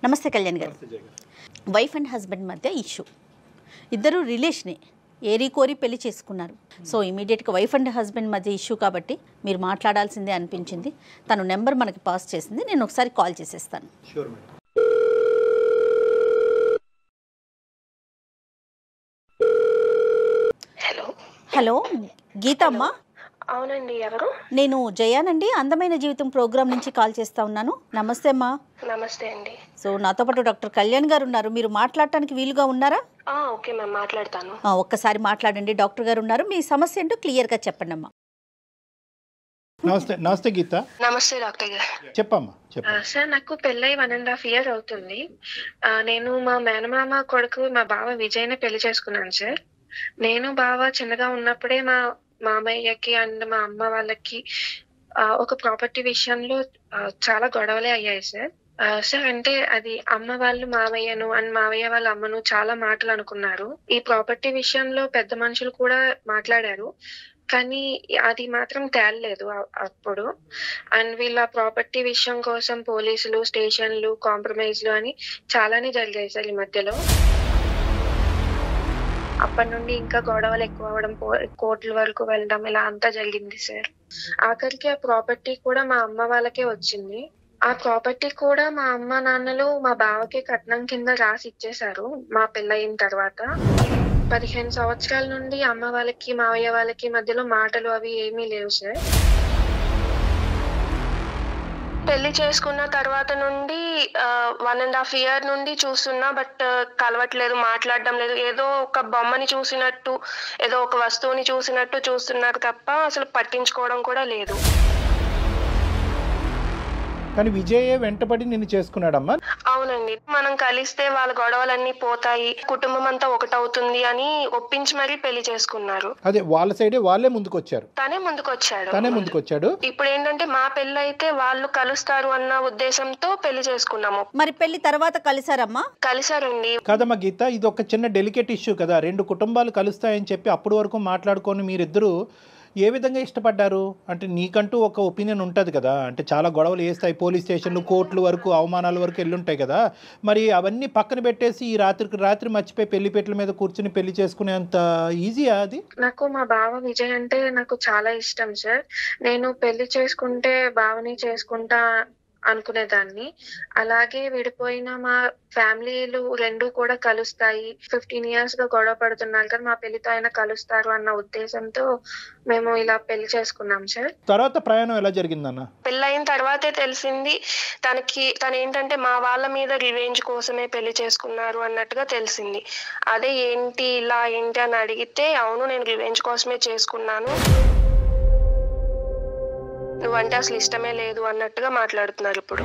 నమస్తే కళ్యాణ్ గారు. Wife and husband మధ్య ఇష్యూ, ఇద్దరు రిలేషనే ఏరి కోరి పెళ్లి చేసుకున్నారు. సో ఇమీడియట్గా వైఫ్ అండ్ హస్బెండ్ మధ్య ఇష్యూ కాబట్టి మీరు మాట్లాడాల్సిందే అనిపించింది. తను నెంబర్ మనకి పాస్ చేసింది, నేను ఒకసారి కాల్ చేసేస్తాను. Hello hello Geetamma. అవునండి, ఎవరు? నేను జయానండి, అందమైన జీవితం ప్రోగ్రామ్ నుంచి కాల్ చేస్తా ఉన్నాను. నమస్తే అమ్మా. నమస్తే అండి. సో నాతో పాటు డాక్టర్ కళ్యాణ్ గారు ఉన్నారు, మీరు మాట్లాడటానికి వీలుగా ఉన్నారా? ఓకే మ్యామ్, మాట్లాడతాను. ఒక్కసారి మాట్లాడండి. డాక్టర్ గారు ఉన్నారు, మీ సమస్య ఏంటో క్లియర్గా చెప్పండి అమ్మా. నమస్తే. నమస్తే గీత. నమస్తే డాక్టర్ గారు. చెప్పమ్మా. సార్, నాకు పెళ్ళై 1.5 years అవుతుంది. నేను మా మేనమామ కొడుకు మా బావ విజయ్ని పెళ్లి చేసుకున్నాను సార్. నేను బావ చిన్నగా ఉన్నప్పుడే మా మామయ్యకి అండ్ మా అమ్మ వాళ్ళకి ఒక ప్రాపర్టీ విషయంలో చాలా గొడవలే అయ్యాయి సార్. సార్, అంటే అది అమ్మ వాళ్ళు మామయ్యను అండ్ మామయ్య వాళ్ళ అమ్మను చాలా మాటలు అనుకున్నారు. ఈ ప్రాపర్టీ విషయంలో పెద్ద మనుషులు కూడా మాట్లాడారు, కానీ అది మాత్రం తేలలేదు అప్పుడు. అండ్ వీళ్ళ ప్రాపర్టీ విషయం కోసం పోలీసులు, స్టేషన్లు, కాంప్రమైజ్లు అని చాలానే జరిగాయి సార్ ఈ మధ్యలో. అప్పటి నుండి ఇంకా గొడవలు ఎక్కువ అవ్వడం, కోర్టుల వరకు వెళ్ళడం, ఇలా అంతా జరిగింది సార్. ఆఖరికి ఆ ప్రాపర్టీ కూడా మా అమ్మ వాళ్ళకే వచ్చింది. ఆ ప్రాపర్టీ కూడా మా అమ్మ నాన్నలు మా బావకి కట్నం కింద రాసి ఇచ్చేశారు మా పెళ్ళయిన తర్వాత. 15 సంవత్సరాల నుండి అమ్మ వాళ్ళకి మావయ్య వాళ్ళకి మధ్యలో మాటలు అవి ఏమీ లేవు సార్. పెళ్లి చేసుకున్న తర్వాత నుండి 1.5 year నుండి చూస్తున్నా, బట్ కలవట్లేదు, మాట్లాడడం లేదు. ఏదో ఒక బొమ్మని చూసినట్టు, ఏదో ఒక వస్తువుని చూసినట్టు చూస్తున్నారు తప్ప అసలు పట్టించుకోవడం కూడా లేదు. కానీ విజయే వెంటబడి నిన్ను చేసుకున్నాడమ్మా? అవునండి, మనం కలిస్తే వాళ్ళ గొడవలన్నీ పోతాయి, కుటుంబం అంతా ఒకటవుతుంది అని ఒప్పించి మరీ పెళ్లి చేసుకున్నారు. అదే వాళ్ళ సైడే వాళ్ళే ముందుకొచ్చారు. తనే ముందుకొచ్చాడు. ఇప్పుడు ఏంటంటే మా పెళ్లి అయితే వాళ్ళు కలుస్తారు అన్న ఉద్దేశంతో పెళ్లి చేసుకున్నాము. మరి పెళ్లి తర్వాత కలిసారమ్మా? కలిసారండి. కాదమ్మా గీత, ఇది ఒక చిన్న డెలికేట్ ఇష్యూ కదా. 2 కుటుంబాలు కలుస్తాయని చెప్పి అప్పటి వరకు మాట్లాడుకొని మీరిద్దరూ ఏ విధంగా ఇష్టపడ్డారు? అంటే నీకంటూ ఒక ఒపీనియన్ ఉంటుంది కదా, అంటే చాలా గొడవలు వేస్తాయి, పోలీస్ స్టేషన్లు, కోర్టుల వరకు, అవమానాల వరకు వెళ్ళుంటాయి కదా. మరి అవన్నీ పక్కన పెట్టేసి ఈ రాత్రి మర్చిపోయి పెళ్లిపేటల మీద కూర్చుని పెళ్లి చేసుకునేంత ఈజీయా అది? నాకు మా బావ విజయ్ అంటే నాకు చాలా ఇష్టం సార్. నేను పెళ్లి చేసుకుంటే బావని చేసుకుంటా అనుకునేదాన్ని. అలాగే విడిపోయిన మా ఫ్యామిలీలు 2 కూడా కలుస్తాయి, 15 years గా గొడవ పడుతున్నారు కదా, మా పెళ్లితో అయినా కలుస్తారు అన్న ఉద్దేశంతో మేము ఇలా పెళ్లి చేసుకున్నాం సార్. తర్వాత ప్రయాణం ఎలా జరిగిందన్న? పెళ్ళయిన తర్వాతే తెలిసింది తను ఏంటంటే మా వాళ్ళ మీద రివెంజ్ కోసమే పెళ్లి చేసుకున్నారు అన్నట్టుగా తెలిసింది. అదే ఏంటి ఇలా ఏంటి అని అడిగితే, అవును నేను రివెంజ్ కోసమే చేసుకున్నాను, నువ్వంటే అసలు ఇష్టమే లేదు అన్నట్టుగా మాట్లాడుతున్నారు ఇప్పుడు.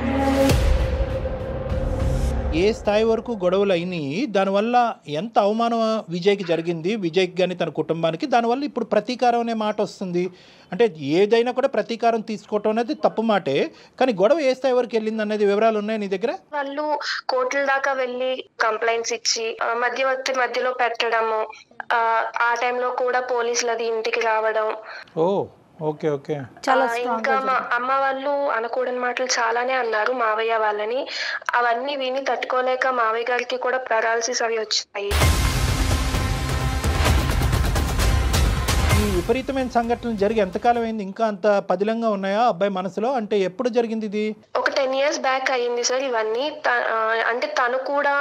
ఏ స్థాయి వరకు గొడవలు అయినాయి, దానివల్ల ఎంత అవమానం విజయ్కి జరిగింది, విజయ్కి కానీ తన కుటుంబానికి, దానివల్ల ఇప్పుడు ప్రతీకారం అనే మాట వస్తుంది. అంటే ఏదైనా కూడా ప్రతీకారం తీసుకోవటం అనేది తప్పు మాటే, కానీ గొడవ ఏ స్థాయి వరకు వెళ్ళింది అనేది వివరాలు ఉన్నాయి నీ దగ్గర? వాళ్ళు కోర్టుల దాకా వెళ్ళి కంప్లైంట్స్ ఇచ్చి మధ్యవర్తి మధ్యలో పెట్టడము, ఆ టైంలో కూడా పోలీసులు అది ఇంటికి రావడం. ఓకే. ఇంకా మా అమ్మ వాళ్ళు అనకూడని మాటలు చాలానే అన్నారు మావయ్య వాళ్ళని. అవన్నీ విని తట్టుకోలేక మావయ్య గారికి కూడా పెరాలసిస్ అవి వచ్చాయి. ఈ విపరీతమైన సంఘటనలు జరిగి ఎంతకాలం అయింది? ఇంకా అంత పదిలంగా ఉన్నాయా అబ్బాయి మనసులో? అంటే ఎప్పుడు జరిగింది ఇది? ఒక 10 years బ్యాక్ అయ్యింది సార్ ఇవన్నీ. అంటే తను కూడా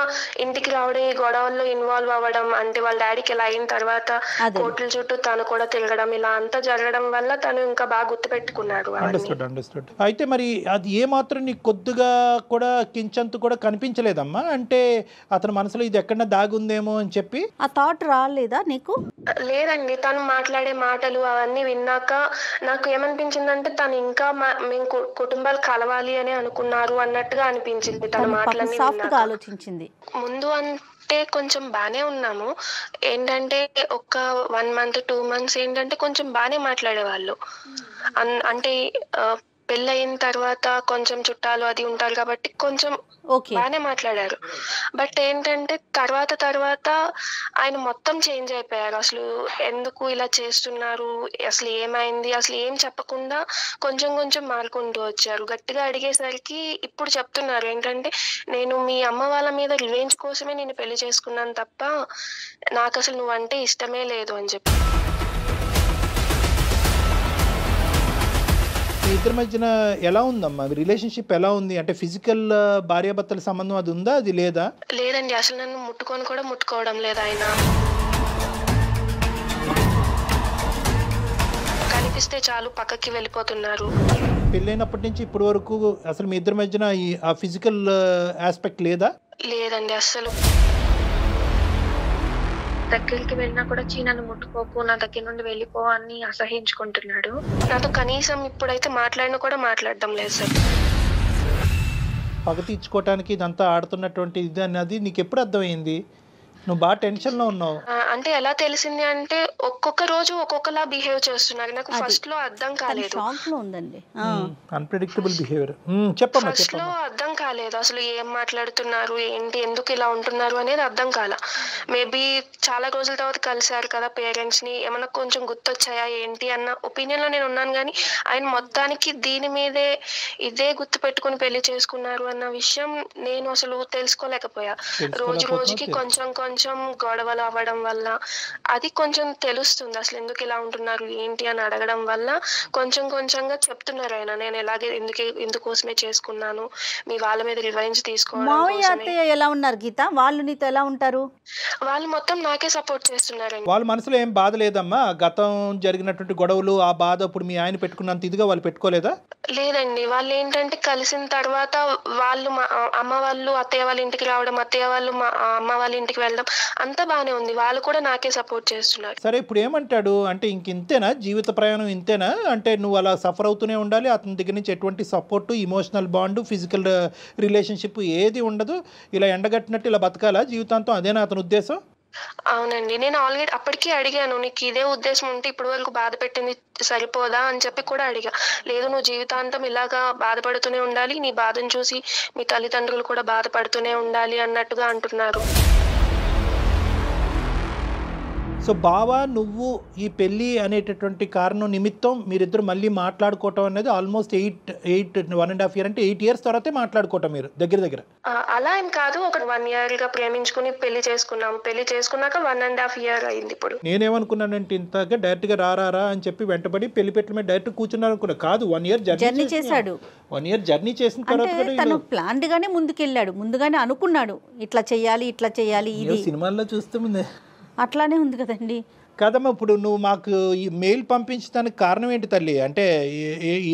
ఇంటికి రావడం, ఈ గొడవల్లో ఇన్వాల్వ్ అవ్వడం, అంటే వాళ్ళ డాడీకి ఇలా అయిన తర్వాత కోర్టుల చుట్టూ తను కూడా తిరగడం, ఇలా అంతా జరగడం వల్ల తను ఇంకా బాగా గుర్తు పెట్టుకున్నాడు. అండర్స్టూడ్. అయితే మరి అది ఏ మాత్రం నీకు కొద్దిగా కూడా కించంతు కూడా కనిపించలేదమ్మా? అంటే అతని మనసులో ఇది ఎక్కడన్నా దాగుందేమో అని చెప్పి ఆ థాట్ రాలేదా నీకు? లేదండి, తను మాట్లాడే మాటలు అవన్నీ విన్నాక నాకు ఏమనిపించిందంటే తను ఇంకా మేము కుటుంబాలు కలవాలి అని అనుకున్నారు అన్నట్టుగా అనిపించింది తన మాటలన్నీ ఆలోచించింది. ముందు అంటే కొంచెం బానే ఉన్నాము, ఏంటంటే ఒక 1 month 2 months ఏంటంటే కొంచెం బానే మాట్లాడేవాళ్ళు. అంటే పెళ్ళయిన తర్వాత కొంచెం చుట్టాలు అది ఉంటారు కాబట్టి కొంచెం ఓకే. బానే మాట్లాడారు. బట్ ఏంటంటే తర్వాత ఆయన మొత్తం చేంజ్ అయిపోయారు. అసలు ఎందుకు ఇలా చేస్తున్నారు? అసలు ఏమైంది? అసలు ఏం చెప్పకుండా కొంచెం మారుకుంటూ వచ్చారు. గట్టిగా అడిగేసరికి ఇప్పుడు చెప్తున్నారు ఏంటంటే, "నేను మీ అమ్మ వాళ్ళ మీద రివెంజ్ కోసమే నిన్ను పెళ్లి చేసుకున్నాను తప్ప నాకసలు నువ్వంటే ఇష్టమే లేదు" అని చెప్పి. మీ ఇద్దరి మధ్యన ఎలా ఉందమ్మా రిలేషన్షిప్ ఎలా ఉంది? అంటే ఫిజికల్ భార్యాభర్తల సంబంధం అది ఉందా, అది లేదా? లేదండి, అసలు నన్ను ముట్టుకోవడం లేదు ఆయన. కనిపిస్తే చాలు పక్కకి వెళ్ళిపోతున్నారు. పెళ్ళైనప్పటి నుంచి ఇప్పటి వరకు అసలు మీ ఇద్దరి మధ్యన ఆ ఫిజికల్ ఆస్పెక్ట్ లేదా? లేదండి అస్సలు. దగ్గరికి వెళ్ళినా కూడా నన్ను ముట్టుకోకు, నా దగ్గర నుండి వెళ్ళిపో అని అసహించుకుంటున్నాడు. నాతో కనీసం ఇప్పుడైతే మాట్లాడినా కూడా మాట్లాడడం లేదు సార్. పగ తీర్చుకోవటానికి ఇదంతా ఆడుతున్నటువంటి ఇది అన్నది నీకు ఎప్పుడు అర్థమైంది? నువ్వు బాగా టెన్షన్లో ఉన్నావు. అంటే ఎలా తెలిసింది అంటే ఒక్కొక్క రోజు ఒక్కొక్కలా బిహేవ్ చేస్తున్నారు. నాకు ఫస్ట్ లో అర్థం కాలేదు. Unpredictable behaviour. చెప్పమ్మా ఫస్ట్ లో అర్థం కాలేదు అసలు ఏం మాట్లాడుతున్నారు ఏంటి, ఎందుకు ఇలా ఉంటున్నారు అనేది అర్థం కాల. మేబీ చాలా రోజుల తర్వాత కలిసారు కదా పేరెంట్స్ ని, ఏమన్నా కొంచెం గుర్తొచ్చాయా ఏంటి అన్న ఒపీనియన్ లో నేను ఉన్నాను. కానీ ఆయన మొత్తానికి దీని మీదే ఇదే గుర్తు పెట్టుకుని పెళ్లి చేసుకున్నారు అన్న విషయం నేను అసలు తెలుసుకోలేకపోయా. రోజు రోజుకి కొంచెం గొడవలు అవ్వడం వల్ల అది కొంచెం తెలుస్తుంది అసలు ఎందుకు ఇలా ఉంటున్నారు ఏంటి అని అడగడం వల్ల కొంచెంగా చెప్తున్నారు ఆయన, నేను ఎలాగే ఎందుకోసమే చేసుకున్నాను, మీ వాళ్ళ మీద రివెంజ్ తీసుకోవడం. మావయ్య అత్తయ్య ఎలా ఉన్నారు గీత? వాళ్ళు నీతో ఎలా ఉంటారు? వాళ్ళు మొత్తం నాకే సపోర్ట్ చేస్తున్నారండి. వాళ్ళ మనసులో ఏం బాధ లేదమ్మా? గతం జరిగినటువంటి గొడవలు ఆ బాధ ఇప్పుడు మీ ఆయన పెట్టుకున్నంత ఇదిగా వాళ్ళు పెట్టుకోలేదా? లేదండి, వాళ్ళు ఏంటంటే కలిసిన తర్వాత వాళ్ళు మా అమ్మ వాళ్ళు అత్తయ్య వాళ్ళ ఇంటికి రావడం, అత్తయ్య వాళ్ళు మా అమ్మ వాళ్ళ ఇంటికి వెళ్ళడం అంతా బానే ఉంది. వాళ్ళు కూడా నాకే సపోర్ట్ చేస్తున్నారు. సరే ఇప్పుడు ఏమంటాడు అంటే ఇంతేనా జీవిత ప్రయాణం ఇంతేనా? అంటే నువ్వు అలా సఫర్ అవుతూనే ఉండాలి, అతని దగ్గర నుంచి ఎటువంటి support, emotional bond, physical relationship ఏది ఉండదు, ఇలా ఎండగట్టినట్టు ఇలా బతకాలా జీవితాంతం? అదేనా అతని ఉద్దేశం? అవునండి, నేను ఆల్రెడీ అప్పటికీ అడిగాను, నీకు ఇదే ఉద్దేశం ఉంటే ఇప్పటి వరకు బాధ పెట్టింది సరిపోదా అని చెప్పి కూడా అడిగా. లేదు, నువ్వు జీవితాంతం ఇలాగా బాధపడుతూనే ఉండాలి, నీ బాధను చూసి మీ తల్లిదండ్రులు కూడా బాధపడుతూనే ఉండాలి అన్నట్టుగా అంటున్నారు. సో బావా నువ్వు ఈ పెళ్ళి అనేటటువంటి కారణం నిమిత్తం మీరిద్దరు మళ్ళీ మాట్లాడుకోవటం అనేది ఆల్మోస్ట్ 1.5 year అంటే 8 years తర్వాతే మాట్లాడుకోవటం మీరు దగ్గర. అలా ఏం కాదు, ఒక 1 year గా ప్రేమించుకుని పెళ్లి చేసుకున్నాము. పెళ్లి చేసుకున్నాక 1.5 year అయింది. ఇప్పుడు నేనేమనుకున్నానంటే ఇంతగా డైరెక్ట్ గా రారా అని చెప్పి వెంటబడి పెళ్లి పెట్టిన మీద డైరెక్ట్ కూర్చున్నారు అనుకున్నా. కాదు, 1 year జర్నీ చేశాడు. 1 year జర్నీ చేసిన తర్వాత తను ప్లాన్డ్ గానే ముందుకెళ్ళాడు, ముందుగానే అనుకున్నాడు ఇట్లా చెయ్యాలి ఇది సినిమాల్లో చూస్తుంది అట్లానే ఉంది కదండి. కదమ్మా, ఇప్పుడు నువ్వు మాకు ఈ మెయిల్ పంపించడానికి కారణం ఏంటి తల్లి? అంటే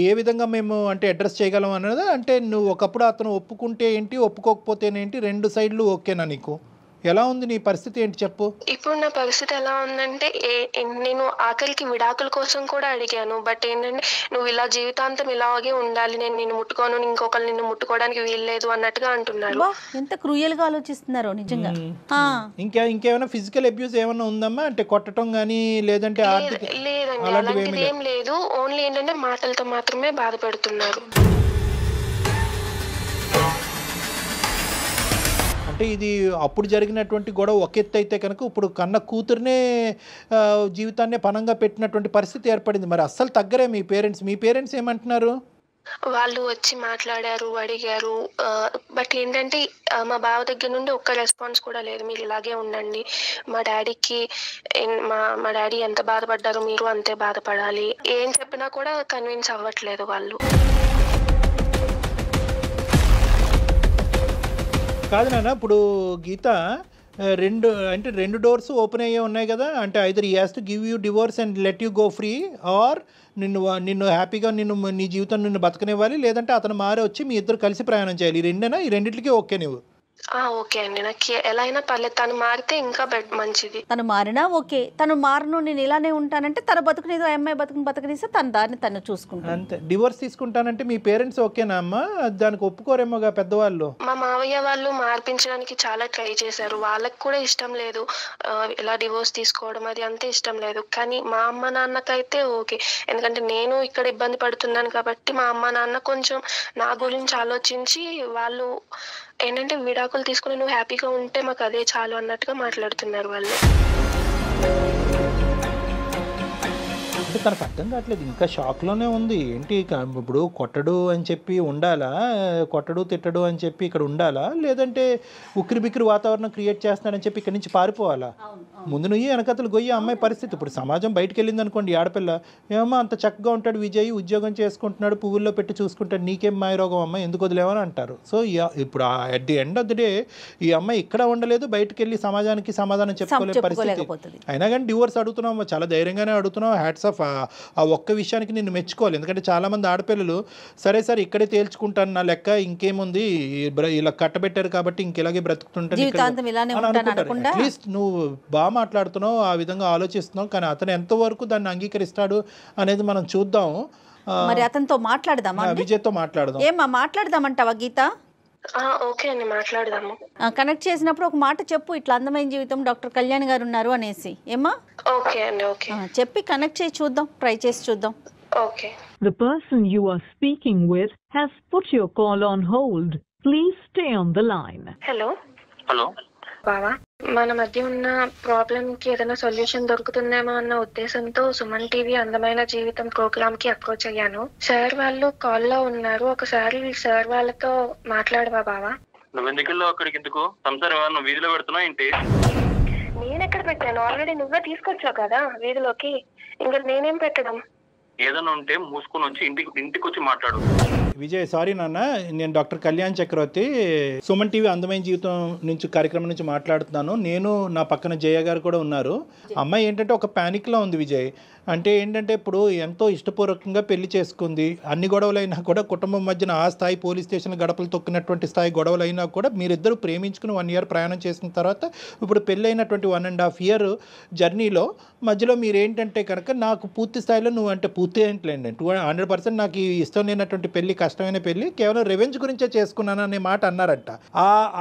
ఏ విధంగా మేము అంటే అడ్రస్ చేయగలం అన్నది, అంటే నువ్వు ఒకప్పుడు అతను ఒప్పుకుంటే ఏంటి, ఒప్పుకోకపోతేనేంటి, 2 సైడ్లు ఓకేనా నీకు? ఎలా ఉంది నీ పరిస్థితి ఏంటి చెప్పు? ఇప్పుడు నా పరిస్థితి ఎలా ఉందంటే నేను ఆఖరికి విడాకుల కోసం కూడా అడిగాను. బట్ ఏంటంటే నువ్వు ఇలా జీవితాంతం ఇలాగే ఉండాలి, నేను నిన్ను ముట్టుకోను, ఇంకొకరు నిన్ను ముట్టుకోవడానికి వీల్లేదు అన్నట్టుగా అంటున్నారు. ఎంత క్రూయల్ గా ఆలోచిస్తున్నారో నిజంగా. ఇంకేమైనా ఫిజికల్ అబ్యూస్ ఏమైనా ఉందమ్మా? అంటే కొట్టడం గానీ లేదంటే లేదండి, అలాంటిది ఏం లేదు. ఓన్లీ ఏంటంటే మాటలతో మాత్రమే బాధ పెడుతున్నారు. అంటే ఇది అప్పుడు జరిగినటువంటి గొడవ ఒక ఎత్తు అయితే కనుక ఇప్పుడు కన్న కూతురునే జీవితాన్ని పణంగా పెట్టినటువంటి పరిస్థితి ఏర్పడింది. మరి అస్సలు తగ్గరే మీ పేరెంట్స్ ఏమంటున్నారు? వాళ్ళు వచ్చి మాట్లాడారు, అడిగారు. బట్ ఏంటంటే మా బావ దగ్గర నుండి ఒక్క రెస్పాన్స్ కూడా లేదు. మీరు ఇలాగే ఉండండి, మా డాడీకి మా డాడీ ఎంత బాధపడ్డారో మీరు అంతే బాధపడాలి. ఏం చెప్పినా కూడా కన్విన్స్ అవ్వట్లేదు వాళ్ళు. కాదు నాన్న, ఇప్పుడు గీత రెండు డోర్స్ ఓపెన్ అయ్యే ఉన్నాయి కదా. అంటే either he has to give you divorce and let you go free, or నిన్ను హ్యాపీగా నీ జీవితం నిన్ను బతకనివ్వాలి, లేదంటే అతను మారే వచ్చి మీ ఇద్దరు కలిసి ప్రయాణం చేయాలి. ఈ రెండిటికి ఓకే నువ్వు? ఓకే అండి, నాకు ఎలా అయినా పర్లేదు, తను మారితే ఇంకా మంచిది. తను మారినా ఓకే, తను మారను నేను ఇలానే ఉంటానంటే తన బతుకునేదో అమ్మాయి బతుకునిస్తే తన దారిని తను చూసుకుంటాను. అంతే. డివోర్స్ తీసుకుంటానంటే మీ పేరెంట్స్ ఓకేనా అమ్మా? దానికి ఒప్పుకోరేమోగా పెద్దవాళ్ళు. మా మావయ్య వాళ్ళు మార్పించడానికి చాలా ట్రై చేశారు, వాళ్ళకి కూడా ఇష్టం లేదు ఇలా డివోర్స్ తీసుకోవడం, అది అంతే ఇష్టం లేదు. కానీ మా అమ్మ నాన్నకైతే ఓకే, ఎందుకంటే నేను ఇక్కడ ఇబ్బంది పడుతున్నాను కాబట్టి మా అమ్మ నాన్న కొంచెం నా గురించి ఆలోచించి వాళ్ళు ఏంటంటే విడాకులు తీసుకుని నువ్వు హ్యాపీగా ఉంటే మాకు అదే చాలు అన్నట్టుగా మాట్లాడుతున్నారు వాళ్ళు. అంటే తనకు అర్థం కావట్లేదు, ఇంకా షాక్లోనే ఉంది. ఏంటి ఇప్పుడు కొట్టడు అని చెప్పి ఉండాలా, కొట్టడు తిట్టడు అని చెప్పి ఇక్కడ ఉండాలా, లేదంటే ఉక్కిరి బిక్కిరి వాతావరణం క్రియేట్ చేస్తున్నాడని చెప్పి ఇక్కడి నుంచి పారిపోవాలా? ముందు నువ్వు వెనకతలు గొయ్యి అమ్మాయి పరిస్థితి. ఇప్పుడు సమాజం బయటకు వెళ్ళింది అనుకోండి, ఆడపిల్ల ఏమో అంత చక్కగా ఉంటాడు విజయ్, ఉద్యోగం చేసుకుంటున్నాడు, పువ్వుల్లో పెట్టి చూసుకుంటాడు, నీకేం మాయరోగం అమ్మ, ఎందుకు వదిలేవని అంటారు. సో ఇప్పుడు at the end of the day ఈ అమ్మాయి ఇక్కడ ఉండలేదు, బయటకు వెళ్ళి సమాజానికి సమాధానం చెప్పుకోలేని పరిస్థితి. అయినా కానీ డివోర్స్ అడుగుతున్నావు, చాలా ధైర్యంగానే అడుగుతున్నావు. Hats off. ఆ ఒక్క విషయానికి నిన్ను మెచ్చుకోవాలి. ఎందుకంటే చాలామంది ఆడపిల్లలు సరే సరే ఇక్కడే తేల్చుకుంటాను, నా లెక్క ఇంకేముంది, ఇలా కట్టబెట్టారు కాబట్టి ఇంకెలాగే బ్రతుకుతుంటాను, అట్లీస్ట్ నువ్వు బాగా మాట్లాడుతున్నావు, ఆ విధంగా ఆలోచిస్తున్నావు. కానీ అతను ఎంతవరకు దాన్ని అంగీకరిస్తాడు అనేది మనం చూద్దాం. మరి అతనితో మాట్లాడదామా? విజయ్తో మాట్లాడదాం. ఏమా మాట్లాడదామంటావా గీత? ఓకే అండి, మాట్లాడదాము. కనెక్ట్ చేసినప్పుడు ఒక మాట చెప్పు, ఇట్లా అందమైన జీవితం డాక్టర్ కళ్యాణ్ గారు ఉన్నారు అనేసి. ఏమా? ఓకే అండి, ఓకే చెప్పి కనెక్ట్ చేసి చూద్దాం, ట్రై చేసి చూద్దాం. Okay. The person you are speaking with has put your call on hold. Please stay on the line. Hello. Hello బావా, మన మధ్య ఉన్న ప్రాబ్లం కి ఏదైనా సొల్యూషన్ దొరుకుతుందేమో అన్న ఉద్దేశంతో సుమన్ టీవీ అందమైన జీవితం ప్రోగ్రామ్ కి అప్రోచ్ అయ్యాను. సార్ వాళ్ళు కాల్ లో ఉన్నారు, ఒకసారి సార్ వాళ్ళతో మాట్లాడవా బావా? నువ్వు ఎందుకు అక్కడికి? ఎందుకు సంసారం ఏమన్నా వీధిలో పెడుతున్నావు ఏంటి? నేను ఎక్కడ పెట్టాను? ఆల్రెడీ నువ్వే తీసుకొచ్చావు కదా వీధిలోకి, ఇంకా నేనేం పెట్టడం? ఏదైనా ఉంటే మూసుకొని వచ్చి ఇంటికి వచ్చి మాట్లాడు. విజయ్, సారీ నాన్న, నేను డాక్టర్ కళ్యాణ్ చక్రవర్తి, సుమన్ టీవీ అందమైన జీవితం నుంచి కార్యక్రమం నుంచి మాట్లాడుతున్నాను. నేను నా పక్కన జయ గారు కూడా ఉన్నారు. అమ్మాయి ఏంటంటే ఒక ప్యానిక్లో ఉంది విజయ్. అంటే ఏంటంటే ఇప్పుడు ఎంతో ఇష్టపూర్వకంగా పెళ్లి చేసుకుంది, అన్ని గొడవలైనా కూడా కుటుంబం మధ్యన ఆ స్థాయి పోలీస్ స్టేషన్ గడపలు తొక్కినటువంటి స్థాయి గొడవలైనా కూడా మీరిద్దరు ప్రేమించుకుని 1 year ప్రయాణం చేసిన తర్వాత ఇప్పుడు పెళ్ళైనటువంటి 1.5 year జర్నీలో మధ్యలో మీరేంటంటే కనుక నాకు పూర్తి స్థాయిలో నువ్వు అంటే పూర్తి ఏంటలేండి 100% నాకు ఈ ఇష్టం లేనటువంటి పెళ్లి, కష్టమైన పెళ్లి, కేవలం రెవెంజ్ గురించే చేసుకున్నాను అనే మాట అన్నారంట.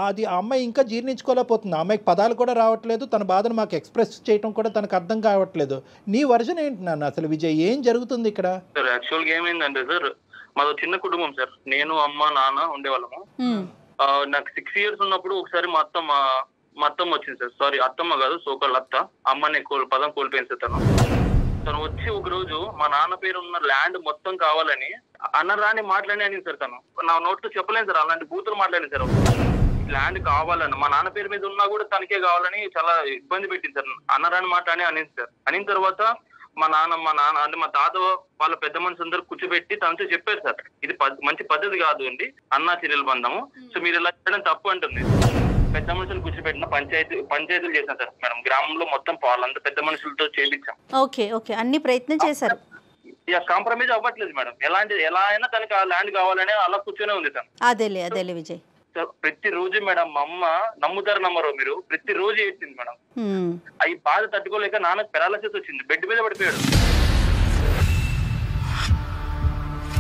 అది ఆ అమ్మాయి ఇంకా జీర్ణించుకోలేకపోతుంది. ఆ అమ్మాయికి పదాలు కూడా రావట్లేదు, తన బాధను మాకు ఎక్స్ప్రెస్ చేయడం కూడా తనకు అర్థం కావట్లేదు. నీ వర్జన్ ఏంటి నాన్న అసలు? విజయ్, ఏం జరుగుతుంది ఇక్కడ? సార్ యాక్చువల్గా ఏమైందంటే సార్, మాది చిన్న కుటుంబం సార్. నేను అమ్మ నాన్న ఉండేవాళ్ళము. నాకు 6 years ఉన్నప్పుడు ఒకసారి మా అత్తమ్మ వచ్చింది సార్. సారీ, అత్తమ్మ కాదు, సోకల్ అత్త. అమ్మని పదం కోల్పోయింది సార్. తను వచ్చి ఒక రోజు మా నాన్న పేరు ఉన్న ల్యాండ్ మొత్తం కావాలని అన్నరాని మాట్లాడి అనింది సార్. తను నా నోట్తో చెప్పలేను సార్, అలాంటి బూతులు మాట్లాడింది సార్. ల్యాండ్ కావాలని మా నాన్న పేరు మీద ఉన్నా కూడా తనకే కావాలని చాలా ఇబ్బంది పెట్టింది సార్. అన్నరాని మాట్లాడి అనింది సార్. అనిన తర్వాత మా నాన్న అంటే మా తాత వాళ్ళ పెద్ద మనుషులు అందరూ కూర్చోబెట్టి తనతో చెప్పారు సార్, ఇది మంచి పద్ధతి కాదు అండి, అన్నా చెల్లెలు బంధము, సో మీరు ఇలా చేయడం తప్పు అంటుంది. పెద్ద మనుషులు కూర్చోబెట్టిన పంచాయతీలు చేశాం సార్ మేడం. గ్రామంలో మొత్తం వాళ్ళంతా పెద్ద మనుషులతో చేయించాం. ఓకే ఓకే, అన్ని ప్రయత్నం చేశారు. ఇక కాంప్రమైజ్ అవ్వట్లేదు మేడం. ఎలా అయినా తనకి ఆ ల్యాండ్ కావాలని అలా కూర్చొనే ఉంది తను. అదేలే విజయ్. ప్రతిరోజు మేడం మా అమ్మ, నమ్ముతారు నమ్మరు మీరు, ప్రతిరోజు ఏడ్చింది మేడం. అవి బాధ తట్టుకోలేక నాన్నకు పెరాలసిస్ వచ్చింది, బెడ్ మీద పడిపోయాడు.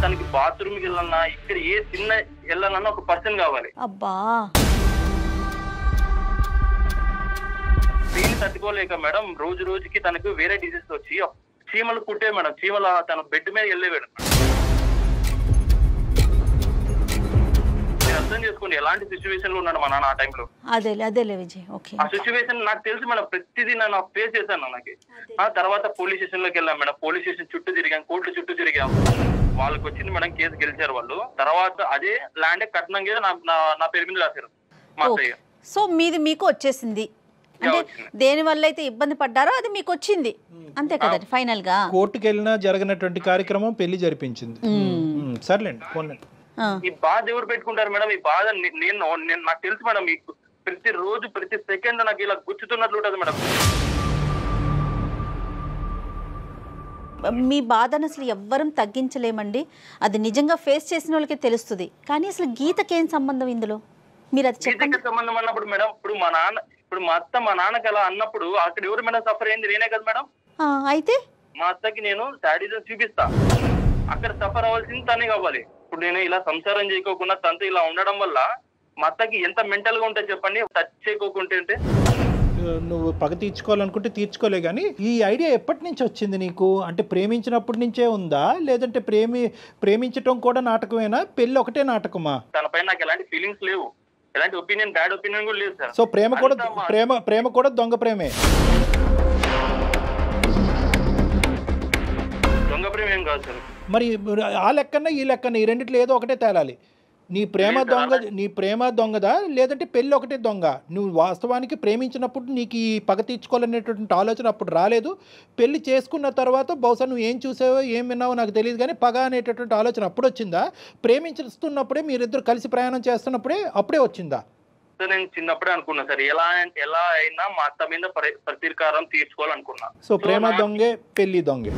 తనకి బాత్రూమ్కి వెళ్ళాలన్నా, ఇక్కడ ఏ చిన్న వెళ్ళాలన్నా ఒక పర్సన్ కావాలి. అబ్బా, పెయిన్ తట్టుకోలేక మేడం రోజు రోజుకి తనకు వేరే డిసీజ్ వచ్చి చీమలు కుట్టే మేడం. చీమల తన బెడ్ మీద వెళ్ళేవాడు. అర్థం చేసుకోండి ఎలాంటి సిచ్యువేషన్ లో ఉన్నాడు మా నాన్న ఆ టైంలో. అదేలే విజయ్. ఓకే, ఆ సిచ్యువేషన్ నాకు తెలుసు మేడం, ప్రతిదీ నేను ఫేస్ చేశాను. నాకు ఆ తర్వాత పోలీస్ స్టేషన్ లోకి వెళ్ళాం మేడం. పోలీస్ స్టేషన్ చుట్టూ తిరిగాం, కోర్టు చుట్టూ తిరిగాం. వాళ్ళకి వచ్చింది మేడం, కేసు గెలిచారు వాళ్ళు. తర్వాత అదే ల్యాండ్ కట్నం నా పేరు మీద రాశారు మా అత్తయ్య. సో మీది మీకు వచ్చేసింది, అంటే దేని వల్ల అయితే ఇబ్బంది పడ్డారో అది మీకు వచ్చింది, అంతే కదండి. ఫైనల్ గా కోర్టుకి వెళ్ళినా జరగనటువంటి కార్యక్రమం పెళ్లి జరిపించింది. సర్లేండి, పోన్లేండి. ఈ బాధ ఎవరు పెట్టుకుంటారు మేడం? ఈ బాధ నేను నాకు తెలుసు మేడం. మీకు ప్రతి రోజు ప్రతి సెకండ్ నాకు ఇలా గుచ్చుతున్నట్లు ఉంటుంది మేడం. మీ బాధను అసలు ఎవ్వరం తగ్గించలేమండి, అది నిజంగా ఫేస్ చేసిన వాళ్ళకే తెలుస్తుంది. కానీ అసలు గీతకేం సంబంధం ఇందులో? మీరు అది చెప్పండి. దగ్గర సంబంధం అన్నప్పుడు మేడం, ఇప్పుడు మా అత్త మా నాన్నకి అలా అన్నప్పుడు అక్కడ ఎవరు మేడం సఫర్ అయింది? నేనే కదా మేడం. అయితే మా అత్తకి నేను శాడిజం చూపిస్తా, అక్కడ సఫర్ అవ్వాల్సింది తనే కావాలి. ఇప్పుడు నేను ఇలా సంసారం చేయకోకుండా తనతో ఇలా ఉండడం వల్ల మా అత్తకి ఎంత మెంటల్ గా ఉంటుంది చెప్పండి, టచ్ చేయకోకుంటే. నువ్వు పగ తీర్చుకోవాలనుకుంటే తీర్చుకోలే, కానీ ఈ ఐడియా ఎప్పటి నుంచి వచ్చింది నీకు? అంటే ప్రేమించినప్పటి నుంచే ఉందా, లేదంటే ప్రేమించటం కూడా నాటకమేనా, పెళ్ళి ఒకటే నాటకమా? తనపై నాకు ఎలాంటి ఫీలింగ్స్ లేవు, ఎలాంటి ఒపీనియన్, బ్యాడ్ ఒపీనియన్ కూడా లేదు సార్. సో ప్రేమ కూడా దొంగ ప్రేమే. దొంగ ప్రేమ ఏం కాదు సార్. మరి ఆ లెక్కన్నా ఈ లెక్కన్నా ఈ రెండిట్లో ఏదో ఒకటే తేలాలి. నీ ప్రేమ దొంగదా, లేదంటే పెళ్ళి ఒకటే దొంగ? నువ్వు వాస్తవానికి ప్రేమించినప్పుడు నీకు ఈ పగ తీర్చుకోవాలనేటువంటి ఆలోచన అప్పుడు రాలేదు. పెళ్లి చేసుకున్న తర్వాత బహుశా నువ్వు ఏం చూసావో ఏం విన్నావో నాకు తెలియదు, కానీ పగ అనేటటువంటి ఆలోచన అప్పుడు వచ్చిందా? ప్రేమించుతున్నప్పుడే, మీరిద్దరు కలిసి ప్రయాణం చేస్తున్నప్పుడే అప్పుడే వచ్చిందా? నేను చిన్నప్పుడే అనుకున్నా సార్, ఎలా అయినా మా అత్త మీద ప్రతీకారం తీర్చుకోవాలనుకున్నా. సో ప్రేమ దొంగే, పెళ్లి దొంగే.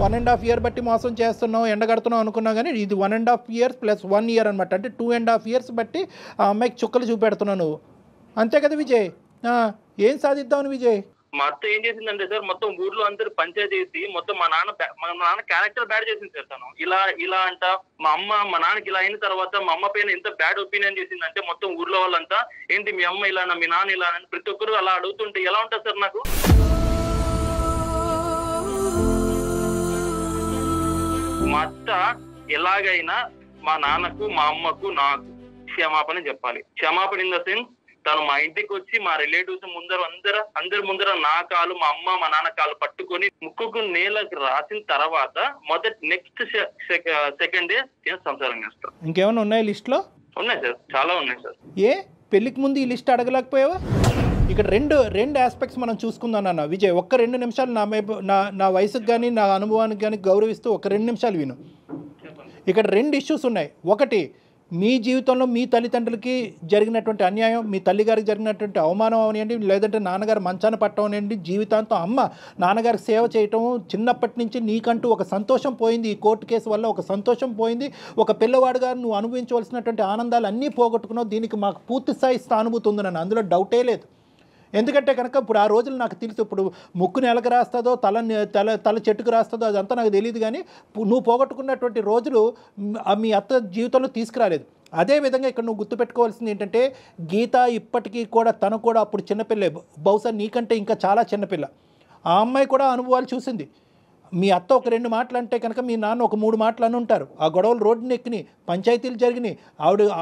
1.5 year బట్టి మోసం చేస్తున్నావు, ఎండగడుతున్నావు అనుకున్నావు, కానీ ఇది 1.5 years ప్లస్ 1 year అనమాట. అంటే 2.5 years బట్టి ఆ అమ్మాయికి చుక్కలు చూపెడుతున్నావు నువ్వు, అంతే కదా విజయ్? ఏం సాధిద్దామని విజయ్? మా అత్త ఏం చేసిందంటే సార్, మొత్తం ఊర్లో అందరు పంచాయతీ చేసి మొత్తం మా నాన్న క్యారెక్టర్ బ్యాడ్ చేసింది సార్. తను ఇలా అంట, మా నాన్నకి ఇలా అయిన తర్వాత మా అమ్మ పైన ఎంత బ్యాడ్ ఒపీనియన్ చేసిందంటే మొత్తం ఊర్లో వాళ్ళంతా, ఏంటి మీ అమ్మ ఇలానా, మీ నాన్న ఇలా అని ప్రతి ఒక్కరు అలా అడుగుతుంటే ఎలా ఉంటుంది సార్ నాకు? మా అత్త ఎలాగైనా మా నాన్నకు, మా అమ్మకు, నాకు క్షమాపణ చెప్పాలి. క్షమాపణ ఇన్ ద సెన్స్, తను మా ఇంటికి వచ్చి మా రిలేటివ్స్ అందరి ముందర నా కాలు, మా అమ్మ మా నాన్న కాలు పట్టుకొని ముక్కుకు నేలకు రాసిన తర్వాత నెక్స్ట్ సెకండ్ డే నేను సంసారం చేస్తాను. ఇంకేమైనా ఉన్నాయి లిస్ట్ లో? ఉన్నాయి సార్, చాలా ఉన్నాయి సార్. పెళ్లికి ముందు ఈ లిస్ట్ అడగలేకపోయావా? ఇక్కడ రెండు ఆస్పెక్ట్స్ మనం చూసుకుందాం అన్న విజయ్. ఒక్క 2 నిమిషాలు నా వయసుకు కానీ నా అనుభవానికి కానీ గౌరవిస్తూ ఒక 2 నిమిషాలు విను. ఇక్కడ 2 ఇష్యూస్ ఉన్నాయి. ఒకటి, మీ జీవితంలో మీ తల్లిదండ్రులకి జరిగినటువంటి అన్యాయం, మీ తల్లిగారికి జరిగినటువంటి అవమానం అవనివ్వండి, లేదంటే నాన్నగారు మంచాన పట్టడం అనివ్వండి, జీవితాంతం అమ్మ నాన్నగారికి సేవ చేయటం, చిన్నప్పటి నుంచి నీకంటూ ఒక సంతోషం పోయింది, ఈ కోర్టు కేసు వల్ల ఒక సంతోషం పోయింది, ఒక పిల్లవాడుగా నువ్వు అనుభవించవలసినటువంటి ఆనందాలు అన్నీ పోగొట్టుకున్నావు. దీనికి మాకు పూర్తి స్థాయి స్థానుభూతి ఉంది నన్ను, అందులో డౌటే లేదు. ఎందుకంటే కనుక ఇప్పుడు ఆ రోజులు నాకు తెలుసు. ఇప్పుడు ముక్కుని ఎలక రాస్తుందో తల చెట్టుకు రాస్తుందో అదంతా నాకు తెలియదు, కానీ నువ్వు పోగొట్టుకున్నటువంటి రోజులు మీ అత్త జీవితంలో తీసుకురాలేదు. అదేవిధంగా ఇక్కడ నువ్వు గుర్తుపెట్టుకోవాల్సింది ఏంటంటే, గీత ఇప్పటికీ కూడా తను కూడా అప్పుడు చిన్నపిల్లే, బహుశా నీకంటే ఇంకా చాలా చిన్నపిల్ల. ఆ అమ్మాయి కూడా అనుభవాలు చూసింది. మీ అత్త ఒక 2 మాటలు అంటే కనుక మీ నాన్న ఒక 3 మాటలు అని ఉంటారు. ఆ గొడవలు రోడ్డుని ఎక్కినాయి, పంచాయతీలు జరిగినాయి,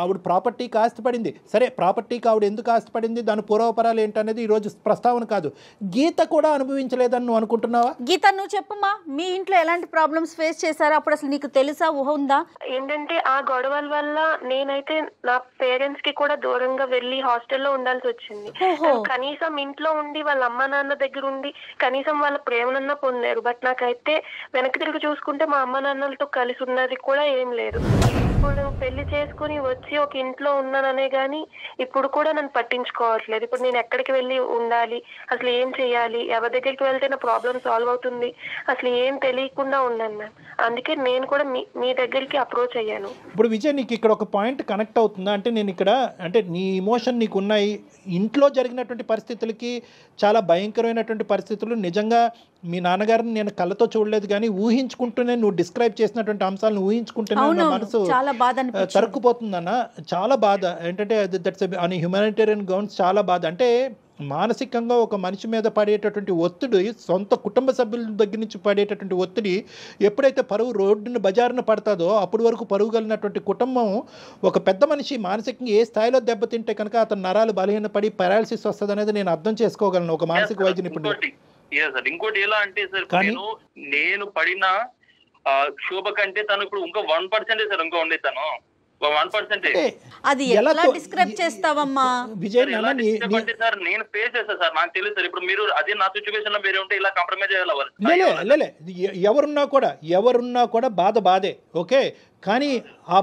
ఆవిడ ప్రాపర్టీకి ఆస్తిపడింది. సరే, ప్రాపర్టీకి ఆవిడ ఎందుకు ఆస్తిపడింది, దాని పూర్వపరాలు ఏంటనేది ఈరోజు ప్రస్తావన కాదు. గీత కూడా అనుభవించలేదని నువ్వు అనుకుంటున్నావా? గీత, నువ్వు చెప్పమ్మా, మీ ఇంట్లో ఎలాంటి ప్రాబ్లమ్స్ ఫేస్ చేశారో అప్పుడు అసలు నీకు తెలుసా, ఊహ ఉందా? ఏంటంటే ఆ గొడవల వల్ల నేనైతే నా పేరెంట్స్ కి కూడా దూరంగా వెళ్లి హాస్టల్లో ఉండాల్సి వచ్చింది. కనీసం ఇంట్లో ఉండి వాళ్ళ అమ్మ నాన్న దగ్గర ఉండి కనీసం వాళ్ళ ప్రేమనన్నా పొందారు. బట్ నాకైతే వెనక్కి తిరిగి చూసుకుంటే మా అమ్మ నాన్నలతో కలిసి ఉన్నది కూడా ఏం లేదు. ఇప్పుడు పెళ్లి చేసుకుని వచ్చి ఒక ఇంట్లో ఉన్నాననే గానీ ఇప్పుడు కూడా నన్ను పట్టించుకోవట్లేదు. ఇప్పుడు నేను ఎక్కడికి వెళ్ళి ఉండాలి, అసలు ఏం చెయ్యాలి, ఎవరి దగ్గరికి వెళ్తే నా ప్రాబ్లం సాల్వ్ అవుతుంది, అసలు ఏం తెలియకుండా ఉన్నాను మ్యామ్. అందుకే నేను కూడా మీ దగ్గరికి అప్రోచ్ అయ్యాను. ఇప్పుడు విజయ్, నీకు ఇక్కడ ఒక పాయింట్ కనెక్ట్ అవుతుందా? అంటే నేను ఇక్కడ అంటే నీ ఇమోషన్ నీకు ఉన్నాయి, ఇంట్లో జరిగినటువంటి పరిస్థితులకి చాలా భయంకరమైనటువంటి పరిస్థితులు. నిజంగా మీ నాన్నగారిని నేను కళ్ళతో చూడలేదు, కానీ ఊహించుకుంటూనే నువ్వు డిస్క్రైబ్ చేసినటువంటి అంశాలను ఊహించుకుంటూనే నా మనసు తరుక్కుపోతుందన్న. చాలా బాధ. ఏంటంటే దట్స్ ఆన్ హ్యూమానిటేరియన్ గ్రౌండ్స్ చాలా బాధ. అంటే మానసికంగా ఒక మనిషి మీద పడేటటువంటి ఒత్తిడి, సొంత కుటుంబ సభ్యుల దగ్గర నుంచి పడేటటువంటి ఒత్తిడి ఎప్పుడైతే రోడ్డుని బజారున పడతాదో అప్పటి వరకు పరుగు కలిగినటువంటి కుటుంబం, ఒక పెద్ద మనిషి మానసికంగా ఏ స్థాయిలో దెబ్బతింటే కనుక అతని నరాలు బలహీనపడి పారాలిసిస్ వస్తుంది అనేది నేను అర్థం చేసుకోగలను ఒక మానసిక వైద్య నిపుణుడు. ఇంకోటి ఎలా అంటే సార్, నేను పడిన శోభ కంటే తను ఇప్పుడు ఇంకా 1% సార్ ఇంకా ఉండే, తను 1%. అది ఎలా డిస్క్రైబ్ చేస్తావమ్మా విజయ్? సార్ నేను ఫేస్ చేస్తా సార్, నాకు తెలుసు సార్. ఇప్పుడు మీరు అదే నా సిచ్యువేషన్ లో మీరు ఉంటే ఇలా కాంప్రమైజ్ అయ్యేవారు. ఎవరున్నా కూడా బాధ బాధే. ఓకే, కానీ ఆ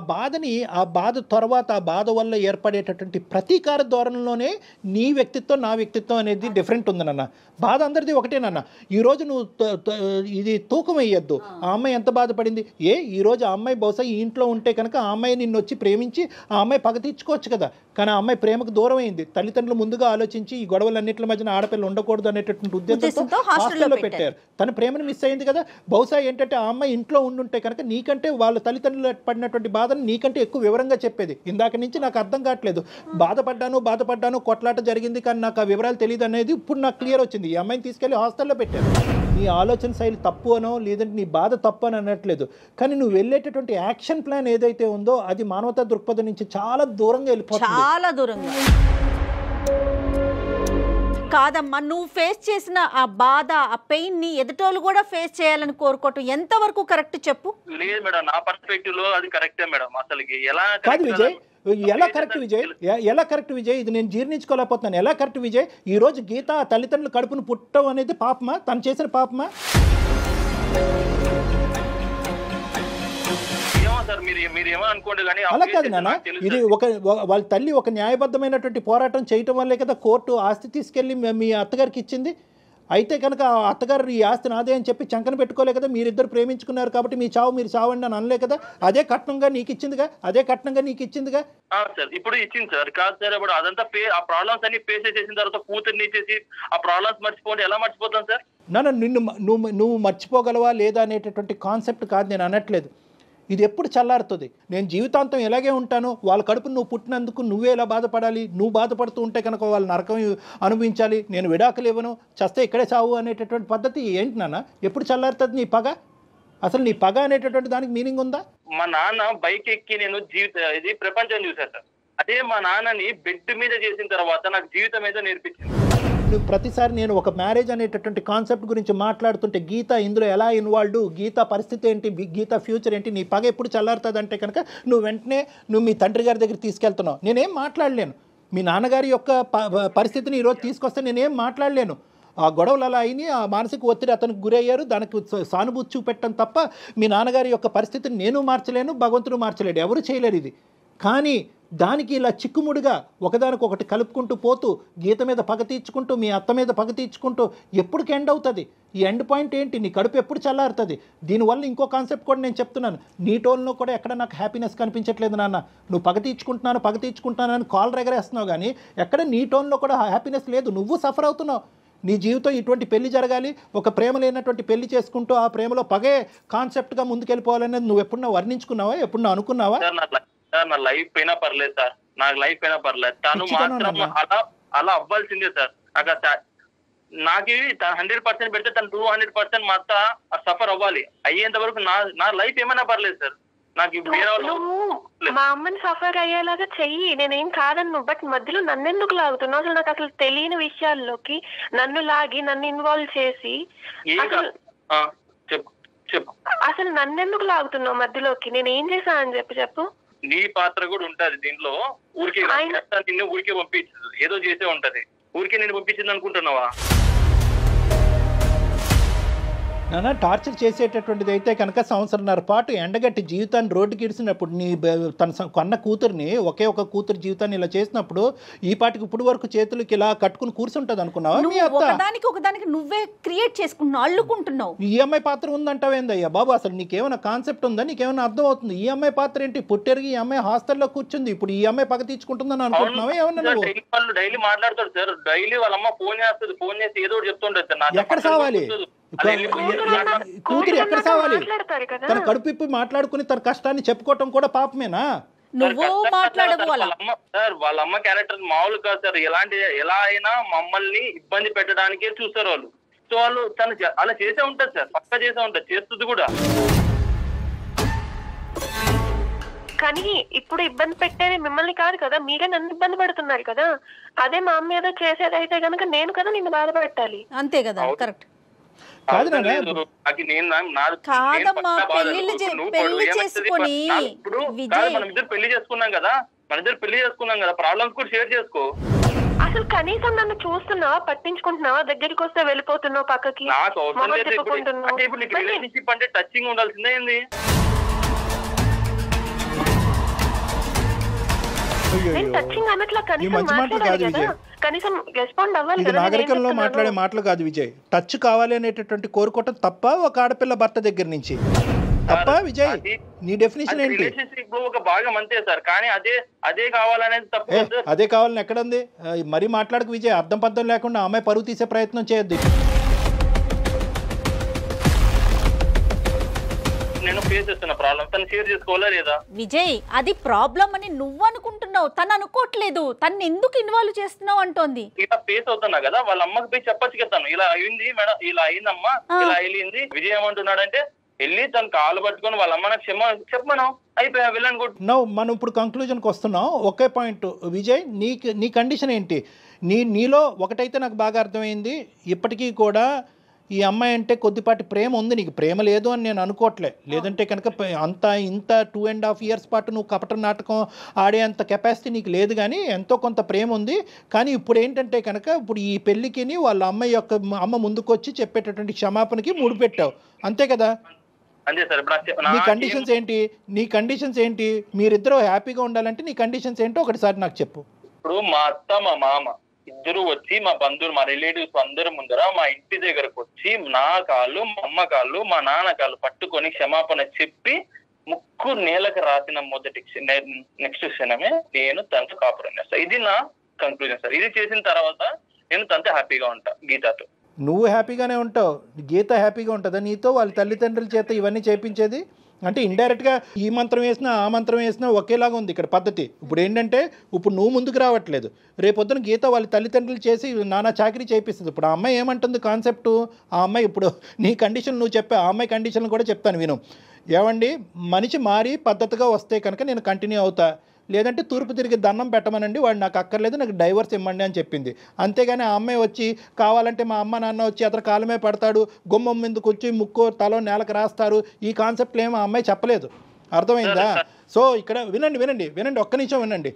బాధ తర్వాత ఆ బాధ వల్ల ఏర్పడేటటువంటి ప్రతీకార ధోరణిలోనే నీ వ్యక్తిత్వం నా వ్యక్తిత్వం అనేది డిఫరెంట్ ఉందన్న. బాధ అందరిది ఒకటేనన్న. ఈరోజు నువ్వు ఇది తూకం వేయొద్దు. ఆ అమ్మాయి ఎంత బాధపడింది, ఈరోజు ఆ అమ్మాయి బహుశా ఈ ఇంట్లో ఉంటే కనుక ఆ అమ్మాయి నిన్ను వచ్చి ప్రేమించి ఆ అమ్మాయి పగ తీర్చుకోవచ్చు కదా. కానీ ఆ అమ్మాయి ప్రేమకు దూరం అయింది. తల్లిదండ్రులు ముందుగా ఆలోచించి ఈ గొడవలన్నింటి మధ్యన ఆడపిల్ల ఉండకూడదు అనేటటువంటి ఉద్దేశంతో హాస్టల్లో పెట్టారు. తన ప్రేమను మిస్ అయింది కదా. బహుశా ఏంటంటే ఆ అమ్మాయి ఇంట్లో ఉండుంటే కనుక నీకంటే వాళ్ళ తల్లిదండ్రులు పడినటువంటి బాధను నీకంటే ఎక్కువ వివరంగా చెప్పేది. ఇందాక నుంచి నాకు అర్థం కావట్లేదు. బాధపడ్డాను, కొట్లాట జరిగింది, కానీ నాకు ఆ వివరాలు తెలియదు అనేది ఇప్పుడు నాకు క్లియర్ వచ్చింది. ఈ అమ్మాయిని తీసుకెళ్లి హాస్టల్లో పెట్టారు. నీ ఆలోచన శైలి తప్పు అనో లేదంటే నీ బాధ తప్పు అని అనట్లేదు, కానీ నువ్వు వెళ్ళేటటువంటి యాక్షన్ ప్లాన్ ఏదైతే ఉందో అది మానవతా దృక్పథం నుంచి చాలా దూరంగా వెళ్ళిపోతుంది. చాలా దూరంగా కాదమ్మా, నువ్వు ఫేస్ చేసిన ఆ బాధ, ఆ పెయిన్ ని ఎదుటోళ్ళు కూడా ఫేస్ చేయాలని కోరుకోవటం ఎంతవరకు కరెక్ట్ చెప్పు? లేదు మేడం, నా పర్స్పెక్టివ్ లో అది కరెక్టే మేడం. అసలు ఎలా కాదు విజయ్, ఎలా కరెక్ట్ విజయ్? ఇది నేను జీర్ణించుకోలేకపోతున్నాను. ఎలా కరెక్ట్ విజయ్? ఈ రోజు గీత తల్లిదండ్రులు కడుపును పుట్టడం అనేది పాపమా? తను చేసిన పాపమా? అలా కాదు నాన్న, ఇది వాళ్ళ తల్లి ఒక న్యాయబద్ధమైనటువంటి పోరాటం చేయటం వల్లే కదా కోర్టు ఆస్తి తీసుకెళ్లి మీ అత్తగారికి ఇచ్చింది. అయితే కనుక ఆ అత్తగారు ఈ ఆస్తి నాదే అని చెప్పి చంకన పెట్టుకోలే కదా. మీరిద్దరు ప్రేమించుకున్నారు కాబట్టి మీరు చావండి అని అనలే కదా. అదే కట్నంగా నీకు ఇచ్చిందిగా. సార్ ఇప్పుడు ఇచ్చింది సార్. కాదు సార్, ఇప్పుడు అదంతా ఆ ప్రాబ్లమ్స్ అన్ని ఫేస్ చేసిన తర్వాత కూతుర్ని ఇచ్చేసి ఆ ప్రాబ్లమ్స్ మర్చిపోండి ఎలా మర్చిపోతాం సార్? నువ్వు మర్చిపోగలవా లేదా అనేటటువంటి కాన్సెప్ట్ కాదు నేను అనట్లేదు. ఇది ఎప్పుడు చల్లారుతుంది? నేను జీవితాంతం ఎలాగే ఉంటాను. వాళ్ళ కడుపు నువ్వు పుట్టినందుకు నువ్వే ఎలా బాధపడాలి? నువ్వు బాధపడుతూ ఉంటే కనుక వాళ్ళ నరకం అనుభవించాలి. నేను విడాకులు ఇవ్వను, చస్తే ఇక్కడే చావు అనేటటువంటి పద్ధతి ఏంటి నాన్న? ఎప్పుడు చల్లారుతుంది నీ పగ? అసలు నీ పగ అనేటటువంటి దానికి మీనింగ్ ఉందా? మా నాన్న బైక్ ఎక్కి నేను ఇది ప్రపంచం చూశాను సార్. అదే మా నాన్నని బెడ్ మీద చేసిన తర్వాత నాకు జీవితం ఏదో నేర్పించింది. నువ్వు ప్రతిసారి నేను ఒక మ్యారేజ్ అనేటటువంటి కాన్సెప్ట్ గురించి మాట్లాడుతుంటే గీత ఇందులో ఎలా ఇన్వాల్వ్డ్, గీత పరిస్థితి ఏంటి, గీత ఫ్యూచర్ ఏంటి, నీ పగ ఎప్పుడు చల్లారుతుంది అంటే కనుక నువ్వు వెంటనే మీ తండ్రి గారి దగ్గర తీసుకెళ్తున్నావు. నేనేం మాట్లాడలేను. మీ నాన్నగారి యొక్క పరిస్థితిని ఈరోజు తీసుకొస్తే నేనేం మాట్లాడలేను. ఆ గొడవలు అలా అయినాయి, ఆ మానసిక ఒత్తిడి అతనికి గురయ్యారు, దానికి సానుభూతి చూపెట్టడం తప్ప మీ నాన్నగారి యొక్క పరిస్థితిని నేను మార్చలేను, భగవంతుడు మార్చలేడు, ఎవరు చేయలేరు ఇది. కానీ దానికి ఇలా చిక్కుముడిగా ఒకదానికొకటి కలుపుకుంటూ పోతూ గీత మీద పగ తీర్చుకుంటూ మీ అత్త మీద పగ తీర్చుకుంటూ ఎప్పటికి ఎండ్ అవుతుంది? ఈ ఎండ్ పాయింట్ ఏంటి? నీ కడుపు ఎప్పుడు చల్లారుతుంది? దీనివల్ల ఇంకో కాన్సెప్ట్ కూడా నేను చెప్తున్నాను. నీ టోన్లో కూడా ఎక్కడ నాకు హ్యాపీనెస్ కనిపించట్లేదు నాన్న. నువ్వు పగ తీర్చుకుంటున్నాను అని కాల్ ఎగరేస్తున్నావు, కానీ ఎక్కడ నీ టోన్లో కూడా హ్యాపీనెస్ లేదు. నువ్వు సఫర్ అవుతున్నావు. నీ జీవితం ఇటువంటి పెళ్లి జరగాలి, ఒక ప్రేమ లేనటువంటి పెళ్లి చేసుకుంటూ ఆ ప్రేమలో పగే కాన్సెప్ట్గా ముందుకెళ్ళిపోవాలనేది నువ్వు ఎప్పుడన్నా వర్ణించుకున్నావా? ఎప్పుడన్నా అనుకున్నావా? నా లైఫ్ అయినా పర్లేదు సార్, నాకు లైఫ్ అయినా పర్లేదు, తను మాత్రం అలా అవ్వాల్సిందే సార్. నాకు 100% పెడితే తను 200% మాత్రం సఫర్ అవ్వాలి. అయ్యేంత వరకు నా లైఫ్ ఏమైనా పర్లేదు సార్. నాకు మా అమ్మని సఫర్ అయ్యేలాగా చెయ్యి, నేనేం కాదన్ను. బట్ మధ్యలో నన్ను ఎందుకు లాగుతున్నావు? అసలు నాకు అసలు తెలియని విషయాల్లోకి నన్ను లాగి నన్ను ఇన్వాల్వ్ చేసి చెప్పు అసలు నన్నెందుకు లాగుతున్నావు మధ్యలోకి? నేను ఏం చేశాను అని చెప్పు. నీ పాత్ర కూడా ఉంటది దీంట్లో. ఊరికే నిన్ను ఊరికే పంపించదు, ఏదో చేసే ఉంటది. ఊరికే నేను పంపించింది అనుకుంటున్నావా? నాన్న టార్చర్ చేసేటటువంటిది అయితే కనుక సంవత్సరంన్నర పాటు ఎండగట్టి జీవితాన్ని రోడ్డుకి ఇడిసినప్పుడు తన కొన్న కూతుర్ని ఒకే ఒక కూతురు జీవితాన్ని ఇలా చేసినప్పుడు ఈ పాటికి ఇప్పుడు వరకు చేతులకి ఇలా కట్టుకుని కూర్చుంటది అనుకున్నావా? ఒకదానికి నువ్వే క్రియేట్ చేసుకుంటున్నావు, అల్లుకుంటున్నావు. ఈ అమ్మాయి పాత్ర ఉందంటావేందయ్యా బాబు? అసలు నీకేమైనా కాన్సెప్ట్ ఉందా? నీకేమైనా అర్థం అవుతుంది? ఈ అమ్మాయి పాత్ర ఏంటి? పుట్టెరిగి ఈ అమ్మాయి హాస్టల్లో కూర్చుంది, ఇప్పుడు ఈ అమ్మాయి పగ తీర్చుకుంటుందని అనుకుంటున్నావా? ఏమన్నా డైలీ మాట్లాడతాడు సార్. డైలీ వాళ్ళ అమ్మ ఫోన్ చేస్తుంది, ఫోన్ చేసి ఏదో చెప్తుంటది. ఎక్కడ సావాలి కూతురు? ఎక్కడ సావాలి? తన కడుపు ఇప్పి మాట్లాడుకుని తన కష్టాన్ని చెప్పుకోవటం కూడా పాపమేనా? సార్ వాళ్ళ అమ్మ క్యారెక్టర్ మామూలు కాదు సార్. ఎలా అయినా మమ్మల్ని ఇబ్బంది పెట్టడానికే చూస్తారు వాళ్ళు. సో వాళ్ళు తను అలా చేసే ఉంటది సార్, పక్కా చేసే ఉంటది, చేస్తుంది కూడా. కానీ ఇప్పుడు ఇబ్బంది పెట్టేది మిమ్మల్ని కాదు కదా, మీరే నన్ను ఇబ్బంది పెడుతున్నారు కదా. అదే మా అమ్మ ఏదో చేసేది అయితే కనుక నేను కదా నిన్ను బాధపెట్టాలి. అంతే కదా, కరెక్ట్. కాదమ్మా, మనం ఇద్దరు పెళ్లి చేసుకున్నాం కదా, ప్రాబ్లమ్స్ కూడా షేర్ చేసుకో. అసలు కనీసం నన్ను చూస్తున్నావా, పట్టించుకుంటున్నావా? దగ్గరికి వస్తే వెళ్ళిపోతున్నావు పక్కకి. నాకు అవసరం లేదు. ఇప్పుడు నీకు రిలేషన్షిప్ అంటే టచింగ్ ఉండాల్సిందే ఏంది? నేను టచింగ్ అన్నట్లా ఈ కనీసం మంచి మాటలు మాట్లాడాలి కాదు కదా, విజయ్. కనీసం రెస్పాండ్ అవ్వాలి ఇది కదా. నేను ఏం నాగరికంలో చెప్తున్నాను? మాట్లాడే మాటలు కాదు విజయ్. టచ్ కావాలి అనేటటువంటి కోరుకోవటం తప్ప ఒక ఆడపిల్ల భర్త దగ్గర నుంచి తప్ప విజయ్. నీ డెఫినేషన్ ఏంటి? రిలేషన్షిప్ లో ఒక భాగం అంతే సార్, కానీ అదే కావాలనేది తప్పు ఏ కదా సార్. అదే కావాలని ఎక్కడుంది? మరీ మాట్లాడకు విజయ్. అర్థం పర్థం లేకుండా అమ్మాయి పరువు తీసే ప్రయత్నం చేయొద్దు. నేను ఫేస్ చేస్తున్న ప్రాబ్లం తను షేర్ చేసుకోవాలా లేదా? విజయ్, అది ప్రాబ్లం అని నువ్వు అనుకుంటున్నావు, తను అనుకోవట్లేదు. తను ఎందుకు ఇన్వాల్వ్ చేస్తున్నావు అంటోంది. ఇలా ఫేస్ అవుతున్నా కదా, వాళ్ళ అమ్మకి పోయి చెప్పొచ్చు కదా, తను ఇలా అయింది మేడం, ఇలా అయిందమ్మా, ఇలా వెళ్ళింది. విజయ్ ఏమంటున్నాడంటే వెళ్ళి తను కాలు పట్టుకొని వాళ్ళ అమ్మ నాకు చెప్పమను, అయిపోయా వెళ్ళని కూడా. నో, మనం ఇప్పుడు కంక్లూజన్కి వస్తున్నాం. ఒకే పాయింట్ విజయ్, నీ కండిషన్ ఏంటి? నీలో ఒకటైతే నాకు బాగా అర్థమైంది, ఇప్పటికీ కూడా ఈ అమ్మాయి అంటే కొద్దిపాటి ప్రేమ ఉంది నీకు. ప్రేమ లేదు అని నేను అనుకోవట్లే. లేదంటే కనుక ఇంత 2.5 years పాటు నువ్వు కపట నాటకం ఆడే అంత కెపాసిటీ నీకు లేదు, కానీ ఎంతో కొంత ప్రేమ ఉంది. కానీ ఇప్పుడు ఏంటంటే కనుక ఇప్పుడు ఈ పెళ్ళికి వాళ్ళ అమ్మ ముందుకు వచ్చి చెప్పేటటువంటి క్షమాపణకి ముడిపెట్టావు, అంతే కదా? అంతే సార్. నీ కండిషన్స్ ఏంటి? మీరిద్దరూ హ్యాపీగా ఉండాలంటే నీ కండిషన్స్ ఏంటో ఒకటిసారి నాకు చెప్పు. ఇప్పుడు మా అత్త మా మామ ఇద్దరు వచ్చి మా బంధువులు మా రిలేటివ్స్ అందరి ముందర మా ఇంటి దగ్గరకు వచ్చి నా కాళ్ళు, మా అమ్మ కాళ్ళు, మా నాన్న కాళ్ళు పట్టుకొని క్షమాపణ చెప్పి ముక్కు నేలకు రాసిన మొదటి నెక్స్ట్ క్షణమే నేను తనతో కాపురం చేస్తాను. ఇది నా కంక్లూజన్ సార్. ఇది చేసిన తర్వాత నేను తనతో హ్యాపీగా ఉంటా. గీతతో నువ్వు హ్యాపీగానే ఉంటావు, గీత హ్యాపీగా ఉంటుందా నీతో? వాళ్ళ తల్లిదండ్రుల చేత ఇవన్నీ చేపించేది అంటే ఇండైరెక్ట్గా ఈ మంత్రం వేసినా ఆ మంత్రం వేసినా ఒకేలాగా ఉంది ఇక్కడ పద్ధతి. ఇప్పుడు ఏంటంటే ఇప్పుడు నువ్వు ముందుకు రావట్లేదు, రేపొద్దున గీత వాళ్ళ తల్లిదండ్రులు చేసి నానా చాకరీ చేపిస్తుంది. ఇప్పుడు ఆ అమ్మాయి ఏమంటుంది కాన్సెప్టు? ఆ అమ్మాయి ఇప్పుడు నీ కండిషన్ నువ్వు చెప్పే, ఆ అమ్మాయి కండిషన్లు కూడా చెప్తాను విను. ఏమండి, మనిషి మారి పద్ధతిగా వస్తే కనుక నేను కంటిన్యూ అవుతా, లేదంటే తూర్పు తిరిగి దండం పెట్టమనండి, వాడు నాకు అక్కర్లేదు, నాకు డైవర్స్ ఇవ్వండి అని చెప్పింది. అంతేగాని ఆ అమ్మాయి వచ్చి కావాలంటే మా అమ్మ నాన్న వచ్చి అతను కాలమే పడతాడు, గుమ్మం మీదకి వచ్చి ముక్కో తలో నేలకు రాస్తారు, ఈ కాన్సెప్ట్లు ఏమో ఆ అమ్మాయి చెప్పలేదు. అర్థమైందా? సో ఇక్కడ వినండి ఒక్క నిమిషం వినండి.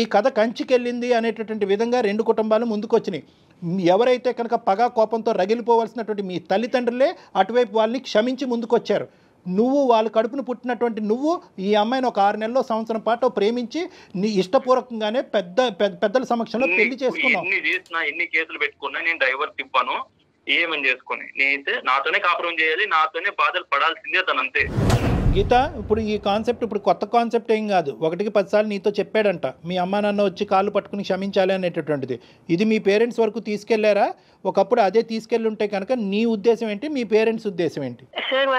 ఈ కథ కంచికెళ్ళింది అనేటటువంటి విధంగా రెండు కుటుంబాలు ముందుకొచ్చినాయి. ఎవరైతే కనుక పగా కోపంతో రగిలిపోవాల్సినటువంటి మీ తల్లిదండ్రులే అటువైపు వాళ్ళని క్షమించి ముందుకొచ్చారు. నువ్వు వాళ్ళ కడుపును పుట్టినటువంటి నువ్వు ఈ అమ్మాయిని ఒక 6 నెలల్లో సంవత్సరం పాటు ప్రేమించి నీ ఇష్టపూర్వకంగానే పెద్దల సమక్షంలో పెళ్లి చేసుకున్నావు. ఎన్ని కేసులు పెట్టుకున్నా నేను డైవర్స్ ఇవ్వను, ఏమని చేసుకుని నేనైతే నాతోనే కాపురం చేయాలి, నాతోనే బాధలు పడాల్సిందే తను, అంతే. గీత, ఇప్పుడు ఈ కాన్సెప్ట్ ఇప్పుడు కొత్త కాన్సెప్ట్ ఏం కాదు. 1కి 10 సార్లు నీతో చెప్పాడంట మీ అమ్మ నాన్న వచ్చి కాళ్ళు పట్టుకుని క్షమించాలి అనేటటువంటిది. ఇది మీ పేరెంట్స్ వరకు తీసుకెళ్లారా? ఒకప్పుడు అదే తీసుకెళ్ళి ఉంటే కనుక నీ ఉద్దేశం ఏంటి, మీ పేరెంట్స్ ఉద్దేశం ఏంటి? సార్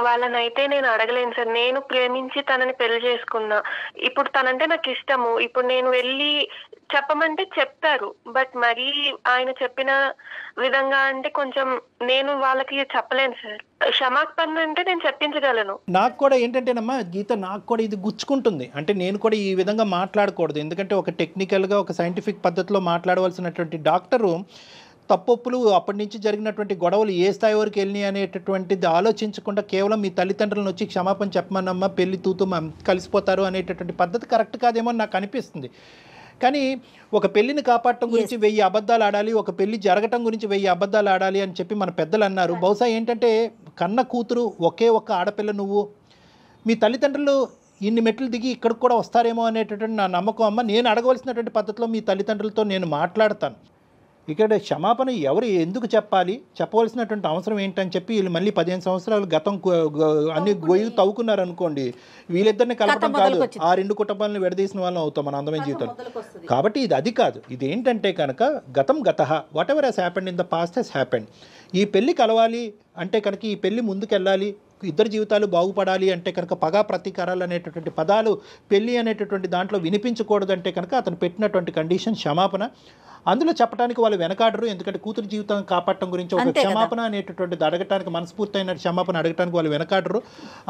వాళ్ళనైతే నేను అడగలేను సార్. నేను ప్రేమించి తనని పెళ్లి చేసుకున్నా. ఇప్పుడు తనంటే నాకు ఇష్టము. ఇప్పుడు నేను వెళ్ళి చెప్పమంటే చెప్తారు, బట్ మరీ ఆయన చెప్పిన విధంగా అంటే కొంచెం నేను వాళ్ళకి చెప్పలేను సార్. క్షమాపణ అంటే నేను చెప్పించగలను. నాకు కూడా ఏంటంటేనమ్మా గీత, నాకు కూడా ఇది గుచ్చుకుంటుంది. అంటే నేను కూడా ఈ విధంగా మాట్లాడకూడదు, ఎందుకంటే ఒక టెక్నికల్గా ఒక సైంటిఫిక్ పద్ధతిలో మాట్లాడవలసినటువంటి డాక్టరు తప్పొప్పులు అప్పటి నుంచి జరిగినటువంటి గొడవలు ఏ స్థాయి వరకు వెళ్ళినాయి అనేటటువంటిది ఆలోచించకుండా కేవలం మీ తల్లిదండ్రులను వచ్చి క్షమాపణ చెప్పమన్నమ్మా పెళ్లి తూతూ కలిసిపోతారు అనేటటువంటి పద్ధతి కరెక్ట్ కాదేమో నాకు అనిపిస్తుంది. కానీ ఒక పెళ్లిని కాపాడటం గురించి 1000 అబద్ధాలు ఆడాలి, ఒక పెళ్లి జరగటం గురించి 1000 అబద్ధాలు ఆడాలి అని చెప్పి మన పెద్దలు అన్నారు. బహుశా ఏంటంటే కన్న కూతురు ఒకే ఒక్క ఆడపిల్ల నువ్వు, మీ తల్లిదండ్రులు ఇన్ని మెట్లు దిగి ఇక్కడికి కూడా వస్తారేమో అనేటటువంటి నా నమ్మకం. అమ్మ, నేను అడగవలసినటువంటి పద్ధతిలో మీ తల్లిదండ్రులతో నేను మాట్లాడతాను. ఇక్కడ క్షమాపణ ఎవరు ఎందుకు చెప్పాలి, చెప్పవలసినటువంటి అవసరం ఏంటని చెప్పి వీళ్ళు మళ్ళీ 15 సంవత్సరాలు గతం అన్ని గొయ్యి తవ్వుకున్నారు అనుకోండి, వీళ్ళిద్దరిని కలపడం కాదు, ఆ 2 కుటుంబాలను విడదీసిన వాళ్ళం అవుతాం మన అందమైన జీవితం. కాబట్టి ఇది అది కాదు. ఇది ఏంటంటే కనుక గతం గతః, whatever has happened in the past has happened. ఈ పెళ్లి కలవాలి అంటే కనుక, ఈ పెళ్లి ముందుకెళ్ళాలి, ఇద్దరు జీవితాలు బాగుపడాలి అంటే కనుక పగా ప్రతీకారాలు అనేటటువంటి పదాలు పెళ్లి అనేటటువంటి దాంట్లో వినిపించకూడదు అంటే కనుక అతను పెట్టినటువంటి కండిషన్ క్షమాపణ. అందులో చెప్పడానికి వాళ్ళు వెనకాడరు, ఎందుకంటే కూతురు జీవితం కాపాడటం గురించి ఒక క్షమాపణ అనేటటువంటిది అడగటానికి, మనస్ఫూర్తైన క్షమాపణ అడగటానికి వాళ్ళు వెనకాడరు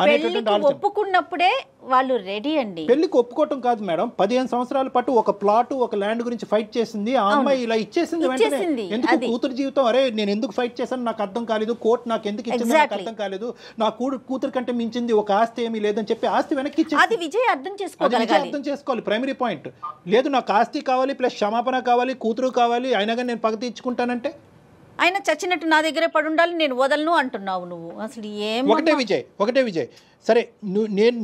అనేటటువంటి ఆలోచన. ఒప్పుకున్నప్పుడే వాళ్ళు రెడీ అండి. పెళ్లికి ఒప్పుకోవటం కాదు మేడం, 15 సంవత్సరాల పాటు ఒక ప్లాట్ ఒక ల్యాండ్ గురించి ఫైట్ చేసింది ఆ అమ్మాయి, ఇలా ఇచ్చేసింది వెంటనే. ఎందుకు కూతురు జీవితం, అరే నేను ఎందుకు ఫైట్ చేశాను నాకు అర్థం కాలేదు, కోర్టు నాకు ఎందుకు ఇచ్చింది నాకు అర్థం కాలేదు, నా కూతురు కంటే మించింది ఒక ఆస్తి ఏమీ లేదని చెప్పి ఆస్తి వెనక్కి ఇచ్చేసి, అది విజయ్ అర్థం చేసుకోవాలి. ప్రైమరీ పాయింట్ లేదు, నాకు ఆస్తి కావాలి ప్లస్ క్షమాపణ కావాలి, కూతురు కావాలి, అయినా కానీ నేను పగ తీర్చుకుంటానంటే ఆయన చచ్చినట్టు నా దగ్గరే పడి ఉండాలి, నేను వదలను అంటున్నావు నువ్వు. అసలు ఒకటే విజయ్ సరే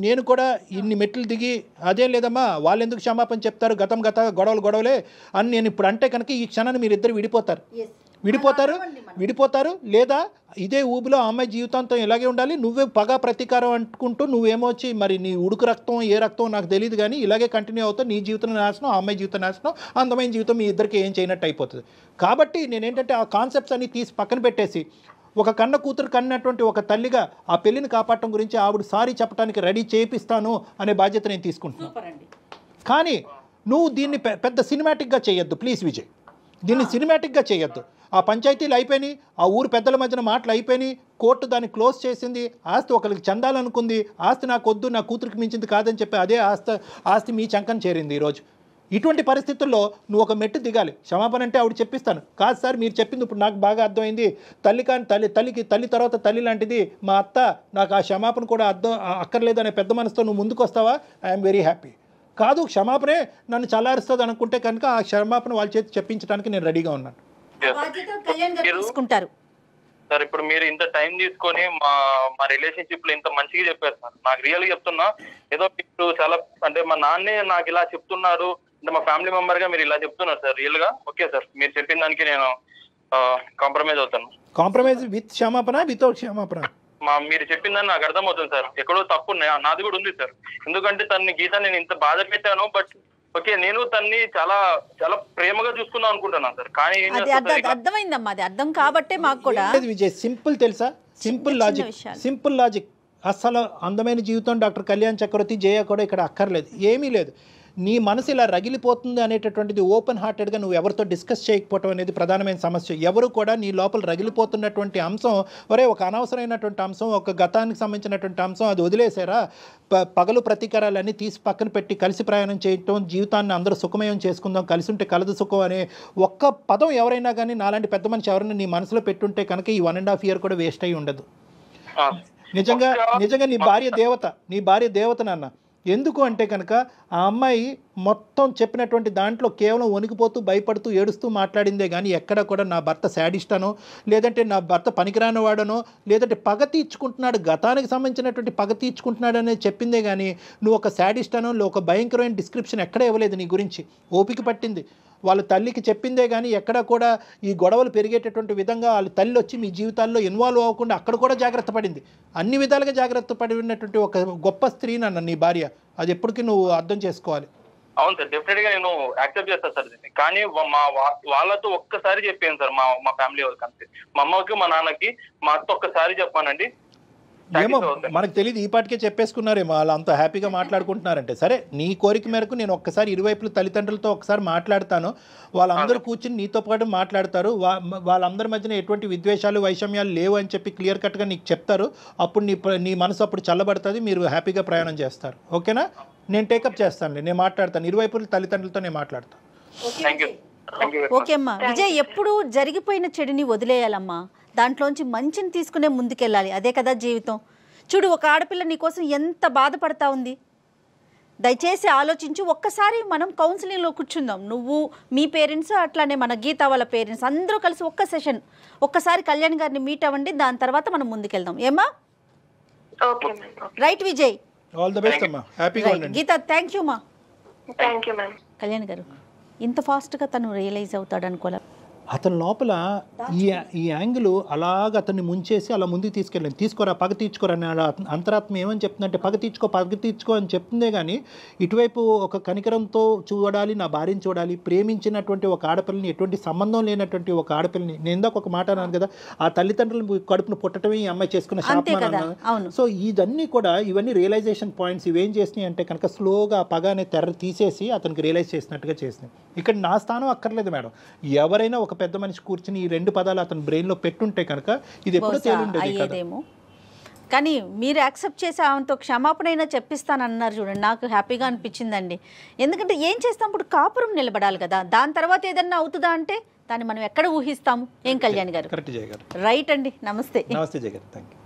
నేను కూడా ఇన్ని మెట్లు దిగి అదే లేదమ్మా వాళ్ళు ఎందుకు క్షమాపణ చెప్తారు, గతం గొడవలే అని నేను ఇప్పుడు అంటే కనుక ఈ క్షణాన్ని మీరు ఇద్దరు విడిపోతారు లేదా ఇదే ఊబిలో ఆ అమ్మాయి జీవితాంతం ఇలాగే ఉండాలి, నువ్వే పగ ప్రతీకారం అంటుకుంటూ నువ్వేమో వచ్చి మరి నీ ఉడుకు రక్తం ఏ రక్తం నాకు తెలియదు కానీ ఇలాగే కంటిన్యూ అవుతావు, నీ జీవితం నాశనం ఆ అమ్మాయి జీవితం నాశనం, అందమైన జీవితం మీ ఇద్దరికి ఏం చేయనట్టు అయిపోతుంది. కాబట్టి నేనేంటంటే ఆ కాన్సెప్ట్స్ అన్ని తీసి పక్కన పెట్టేసి ఒక కన్న కూతురు కన్నటువంటి ఒక తల్లిగా ఆ పెళ్లిని కాపాడటం గురించి ఆవిడ సారీ చెప్పడానికి రెడీ చేపిస్తాను అనే బాధ్యత నేను తీసుకుంటున్నాను. కానీ నువ్వు దీన్ని పెద్ద సినిమాటిక్గా చేయొద్దు ప్లీజ్ విజయ్, దీన్ని సినిమాటిక్గా చేయొద్దు. ఆ పంచాయతీలు అయిపోయినాయి, ఆ ఊరు పెద్దల మధ్యన మాటలు అయిపోయినాయి, కోర్టు దాన్ని క్లోజ్ చేసింది, ఆస్తి ఒకరికి చెందాలనుకుంది, ఆస్తి నాకు వద్దు నా కూతురికి మించింది కాదని చెప్పి అదే ఆస్తి మీ చంకన చేరింది ఈరోజు. ఇటువంటి పరిస్థితుల్లో నువ్వు ఒక మెట్టు దిగాలి. క్షమాపణ అంటే ఆవిడ చెప్పిస్తాను, కాదు సార్ మీరు చెప్పింది ఇప్పుడు నాకు బాగా అర్థమైంది, తల్లి కాని తల్లి తర్వాత తల్లి లాంటిది మా అత్త, నాకు ఆ క్షమాపణ కూడా అక్కర్లేదు అనే పెద్ద మనసుతో నువ్వు ముందుకు వస్తావా, ఐఎమ్ వెరీ హ్యాపీ. కాదు క్షమాపణే నన్ను చల్లారుస్తుంది అనుకుంటే కనుక ఆ క్షమాపణ వాళ్ళ చేతి చెప్పించడానికి నేను రెడీగా ఉన్నాను. తీసుకుంటారు సార్ ఇప్పుడు మీరు ఇంత టైం తీసుకొని మా రిలేషన్షిప్ లో ఇంత మంచిగా చెప్పారు సార్. నాకు రియల్ గా చెప్తున్నా, ఏదో ఇప్పుడు చాలా అంటే మా నాన్నే నాకు ఇలా చెప్తున్నారు అంటే మా ఫ్యామిలీ మెంబర్ గా మీరు ఇలా చెప్తున్నారు సార్. రియల్ గా ఓకే సార్, మీరు చెప్పిన దానికి నేను కాంప్రమైజ్ అవుతాను. కాంప్రమైజ్ విత్ క్షమాపణ వితౌట్ క్షమాపణ మీరు చెప్పిందని నాకు అర్థమవుతుంది సార్, ఎక్కడో తప్పు నాది కూడా ఉంది సార్. ఎందుకంటే గీత నేను ఇంత బాధ పెట్టాను, బట్ ఓకే నేను తన్ని చాలా చాలా ప్రేమగా చూసుకుందాం అనుకుంటున్నాను సార్. కానీ అర్థమైందమ్మా, అది అర్థం కాబట్టే మాకు కూడా విజయ్ సింపుల్ తెలుసా, సింపుల్ లాజిక్ అసలు అందమైన జీవితం డాక్టర్ కళ్యాణ్ చక్రవర్తి జయ కూడా ఇక్కడ అక్కర్లేదు, ఏమీ లేదు. నీ మనసు ఇలా రగిలిపోతుంది అనేటటువంటిది ఓపెన్ హార్టెడ్గా నువ్వు ఎవరితో డిస్కస్ చేయకపోవడం అనేది ప్రధానమైన సమస్య. ఎవరు కూడా నీ లోపల రగిలిపోతున్నటువంటి అంశం ఒక అనవసరమైనటువంటి అంశం, ఒక గతానికి సంబంధించినటువంటి అంశం అది వదిలేసారా, పగలు ప్రతీకారాలన్నీ తీసి పక్కన పెట్టి కలిసి ప్రయాణం చేయటం, జీవితాన్ని అందరూ సుఖమయం చేసుకుందాం, కలిసి ఉంటే కలదు సుఖం అనే ఒక్క పదం ఎవరైనా కానీ నాలాంటి పెద్ద మనిషి ఎవరైనా నీ మనసులో పెట్టుంటే కనుక ఈ 1.5 year కూడా వేస్ట్ అయ్యి ఉండదు. నిజంగా నీ భార్య దేవత నాన్న. ఎందుకు అంటే కనుక ఆ అమ్మాయి మొత్తం చెప్పినటువంటి దాంట్లో కేవలం వణికిపోతూ భయపడుతూ ఏడుస్తూ మాట్లాడిందే కానీ ఎక్కడ కూడా నా భర్త శాడిస్ట్ అనో, లేదంటే నా భర్త పనికిరాని వాడనో, లేదంటే పగ తీర్చుకుంటున్నాడు గతానికి సంబంధించినటువంటి పగ తీర్చుకుంటున్నాడు అనేది చెప్పిందే కానీ నువ్వు ఒక శాడిస్ట్ అనో ఒక భయంకరమైన డిస్క్రిప్షన్ ఎక్కడ ఇవ్వలేదు నీ గురించి. ఓపిక పట్టింది, వాళ్ళ తల్లికి చెప్పిందే కానీ ఎక్కడ కూడా ఈ గొడవలు పెరిగేటటువంటి విధంగా వాళ్ళ తల్లి వచ్చి మీ జీవితాల్లో ఇన్వాల్వ్ అవ్వకుండా అక్కడ కూడా జాగ్రత్త పడింది. అన్ని విధాలుగా జాగ్రత్త పడినటువంటి ఒక గొప్ప స్త్రీ నన్ను నీ భార్య, అది ఎప్పటికీ నువ్వు అర్థం చేసుకోవాలి. అవును సార్, డెఫినెట్ గా నేను యాక్సెప్ట్ చేస్తాను సార్ దీన్ని. కానీ వాళ్ళతో ఒక్కసారి చెప్పాను సార్, మా ఫ్యామిలీ వాళ్ళకి అంతే, మా అమ్మకి మా నాన్నకి మా అత్త ఒక్కసారి చెప్పానండి. ఏమో మనకు తెలియదు, ఈ పాటికే చెప్పేసుకున్నారేమో, వాళ్ళు అంత హ్యాపీగా మాట్లాడుకుంటున్నారంటే. సరే నీ కోరిక మేరకు నేను ఒక్కసారి ఇరువైపుల తల్లిదండ్రులతో ఒకసారి మాట్లాడతాను, వాళ్ళందరూ కూర్చుని నీతో పాటు మాట్లాడతారు, వాళ్ళందరి మధ్యన ఎటువంటి విద్వేషాలు వైషమ్యాలు లేవు అని చెప్పి క్లియర్ కట్గా నీకు చెప్తారు. అప్పుడు నీ మనసు అప్పుడు చల్లబడుతుంది, మీరు హ్యాపీగా ప్రయాణం చేస్తారు. ఓకేనా, నేను టేకప్ చేస్తాను, నేను మాట్లాడతాను, ఇరువైపుల తల్లిదండ్రులతో నేను మాట్లాడతాను. ఓకే అమ్మా. విజయ్ ఎప్పుడు జరిగిపోయిన చెడుని వదిలేయాలమ్మా, దాంట్లోంచి మంచిని తీసుకునే ముందుకెళ్ళాలి, అదే కదా జీవితం. చూడు ఒక ఆడపిల్ల నీకోసం ఎంత బాధపడతా ఉంది, దయచేసి ఆలోచించి ఒక్కసారి మనం కౌన్సిలింగ్లో కూర్చుందాం. నువ్వు మీ పేరెంట్స్ అట్లానే మన గీత వాళ్ళ పేరెంట్స్ అందరూ కలిసి ఒక్క సెషన్ ఒక్కసారి కళ్యాణ్ గారిని మీట్ అవ్వండి, దాని తర్వాత మనం ముందుకెళ్దాం. ఏమా right Vijay, all the best అమ్మా, హ్యాపీగా ఉండండి. గీత థ్యాంక్ యూ మా. Thank you ma'am. Kalyan garu ఇంత ఫాస్ట్గా తను రియలైజ్ అవుతాడు అనుకోలే. అతని లోపల ఈ యాంగిల్ అలాగ అతన్ని ముంచేసి అలా ముందుకు తీసుకెళ్ళండి. తీసుకోరా పగ తీర్చుకోరా అని అంతరాత్మ ఏమని చెప్తుందంటే పగ తీర్చుకో అని చెప్తుందే కానీ ఇటువైపు ఒక కనికరంతో చూడాలి, నా భార్యని చూడాలి, ప్రేమించినటువంటి ఒక ఆడపిల్లని, ఎటువంటి సంబంధం లేనటువంటి ఒక ఆడపిల్లని. నేను ఇందాక ఒక మాట అన్నాను కదా, ఆ తల్లిదండ్రులు కడుపును పుట్టడమే ఈ అమ్మాయి చేసుకున్న శాపం అన్నాను. సో ఇదన్నీ కూడా ఇవన్నీ రియలైజేషన్ పాయింట్స్. ఇవేం చేసినాయి అంటే కనుక స్లోగా పగ అనే తెర తీసేసి అతనికి రియలైజ్ చేసినట్టుగా చేసినాయి. ఇక్కడ నా స్థానం అక్కర్లేదు మేడం, ఎవరైనా ఒక పెద్ద మనిషి కూర్చుని ఈ 2 పదాలు అతని బ్రెయిన్లో పెట్టుంటే కనుక ఇది ఎప్పుడో తేలుండేదేమో. కానీ మీరు యాక్సెప్ట్ చేసి ఆమెతో క్షమాపణ అయినా చెప్పిస్తానన్నారు చూడండి, నాకు హ్యాపీగా అనిపించిందండి. ఎందుకంటే ఏం చేస్తాం, ఇప్పుడు కాపురం నిలబడాలి కదా, దాని తర్వాత ఏదన్నా అవుతుందా అంటే దాన్ని మనం ఎక్కడ ఊహిస్తాము. ఏం కళ్యాణ్ గారు, కరెక్ట్ జయ గారు, రైట్ అండి. నమస్తే. నమస్తే జయ గారు, థ్యాంక్ యూ.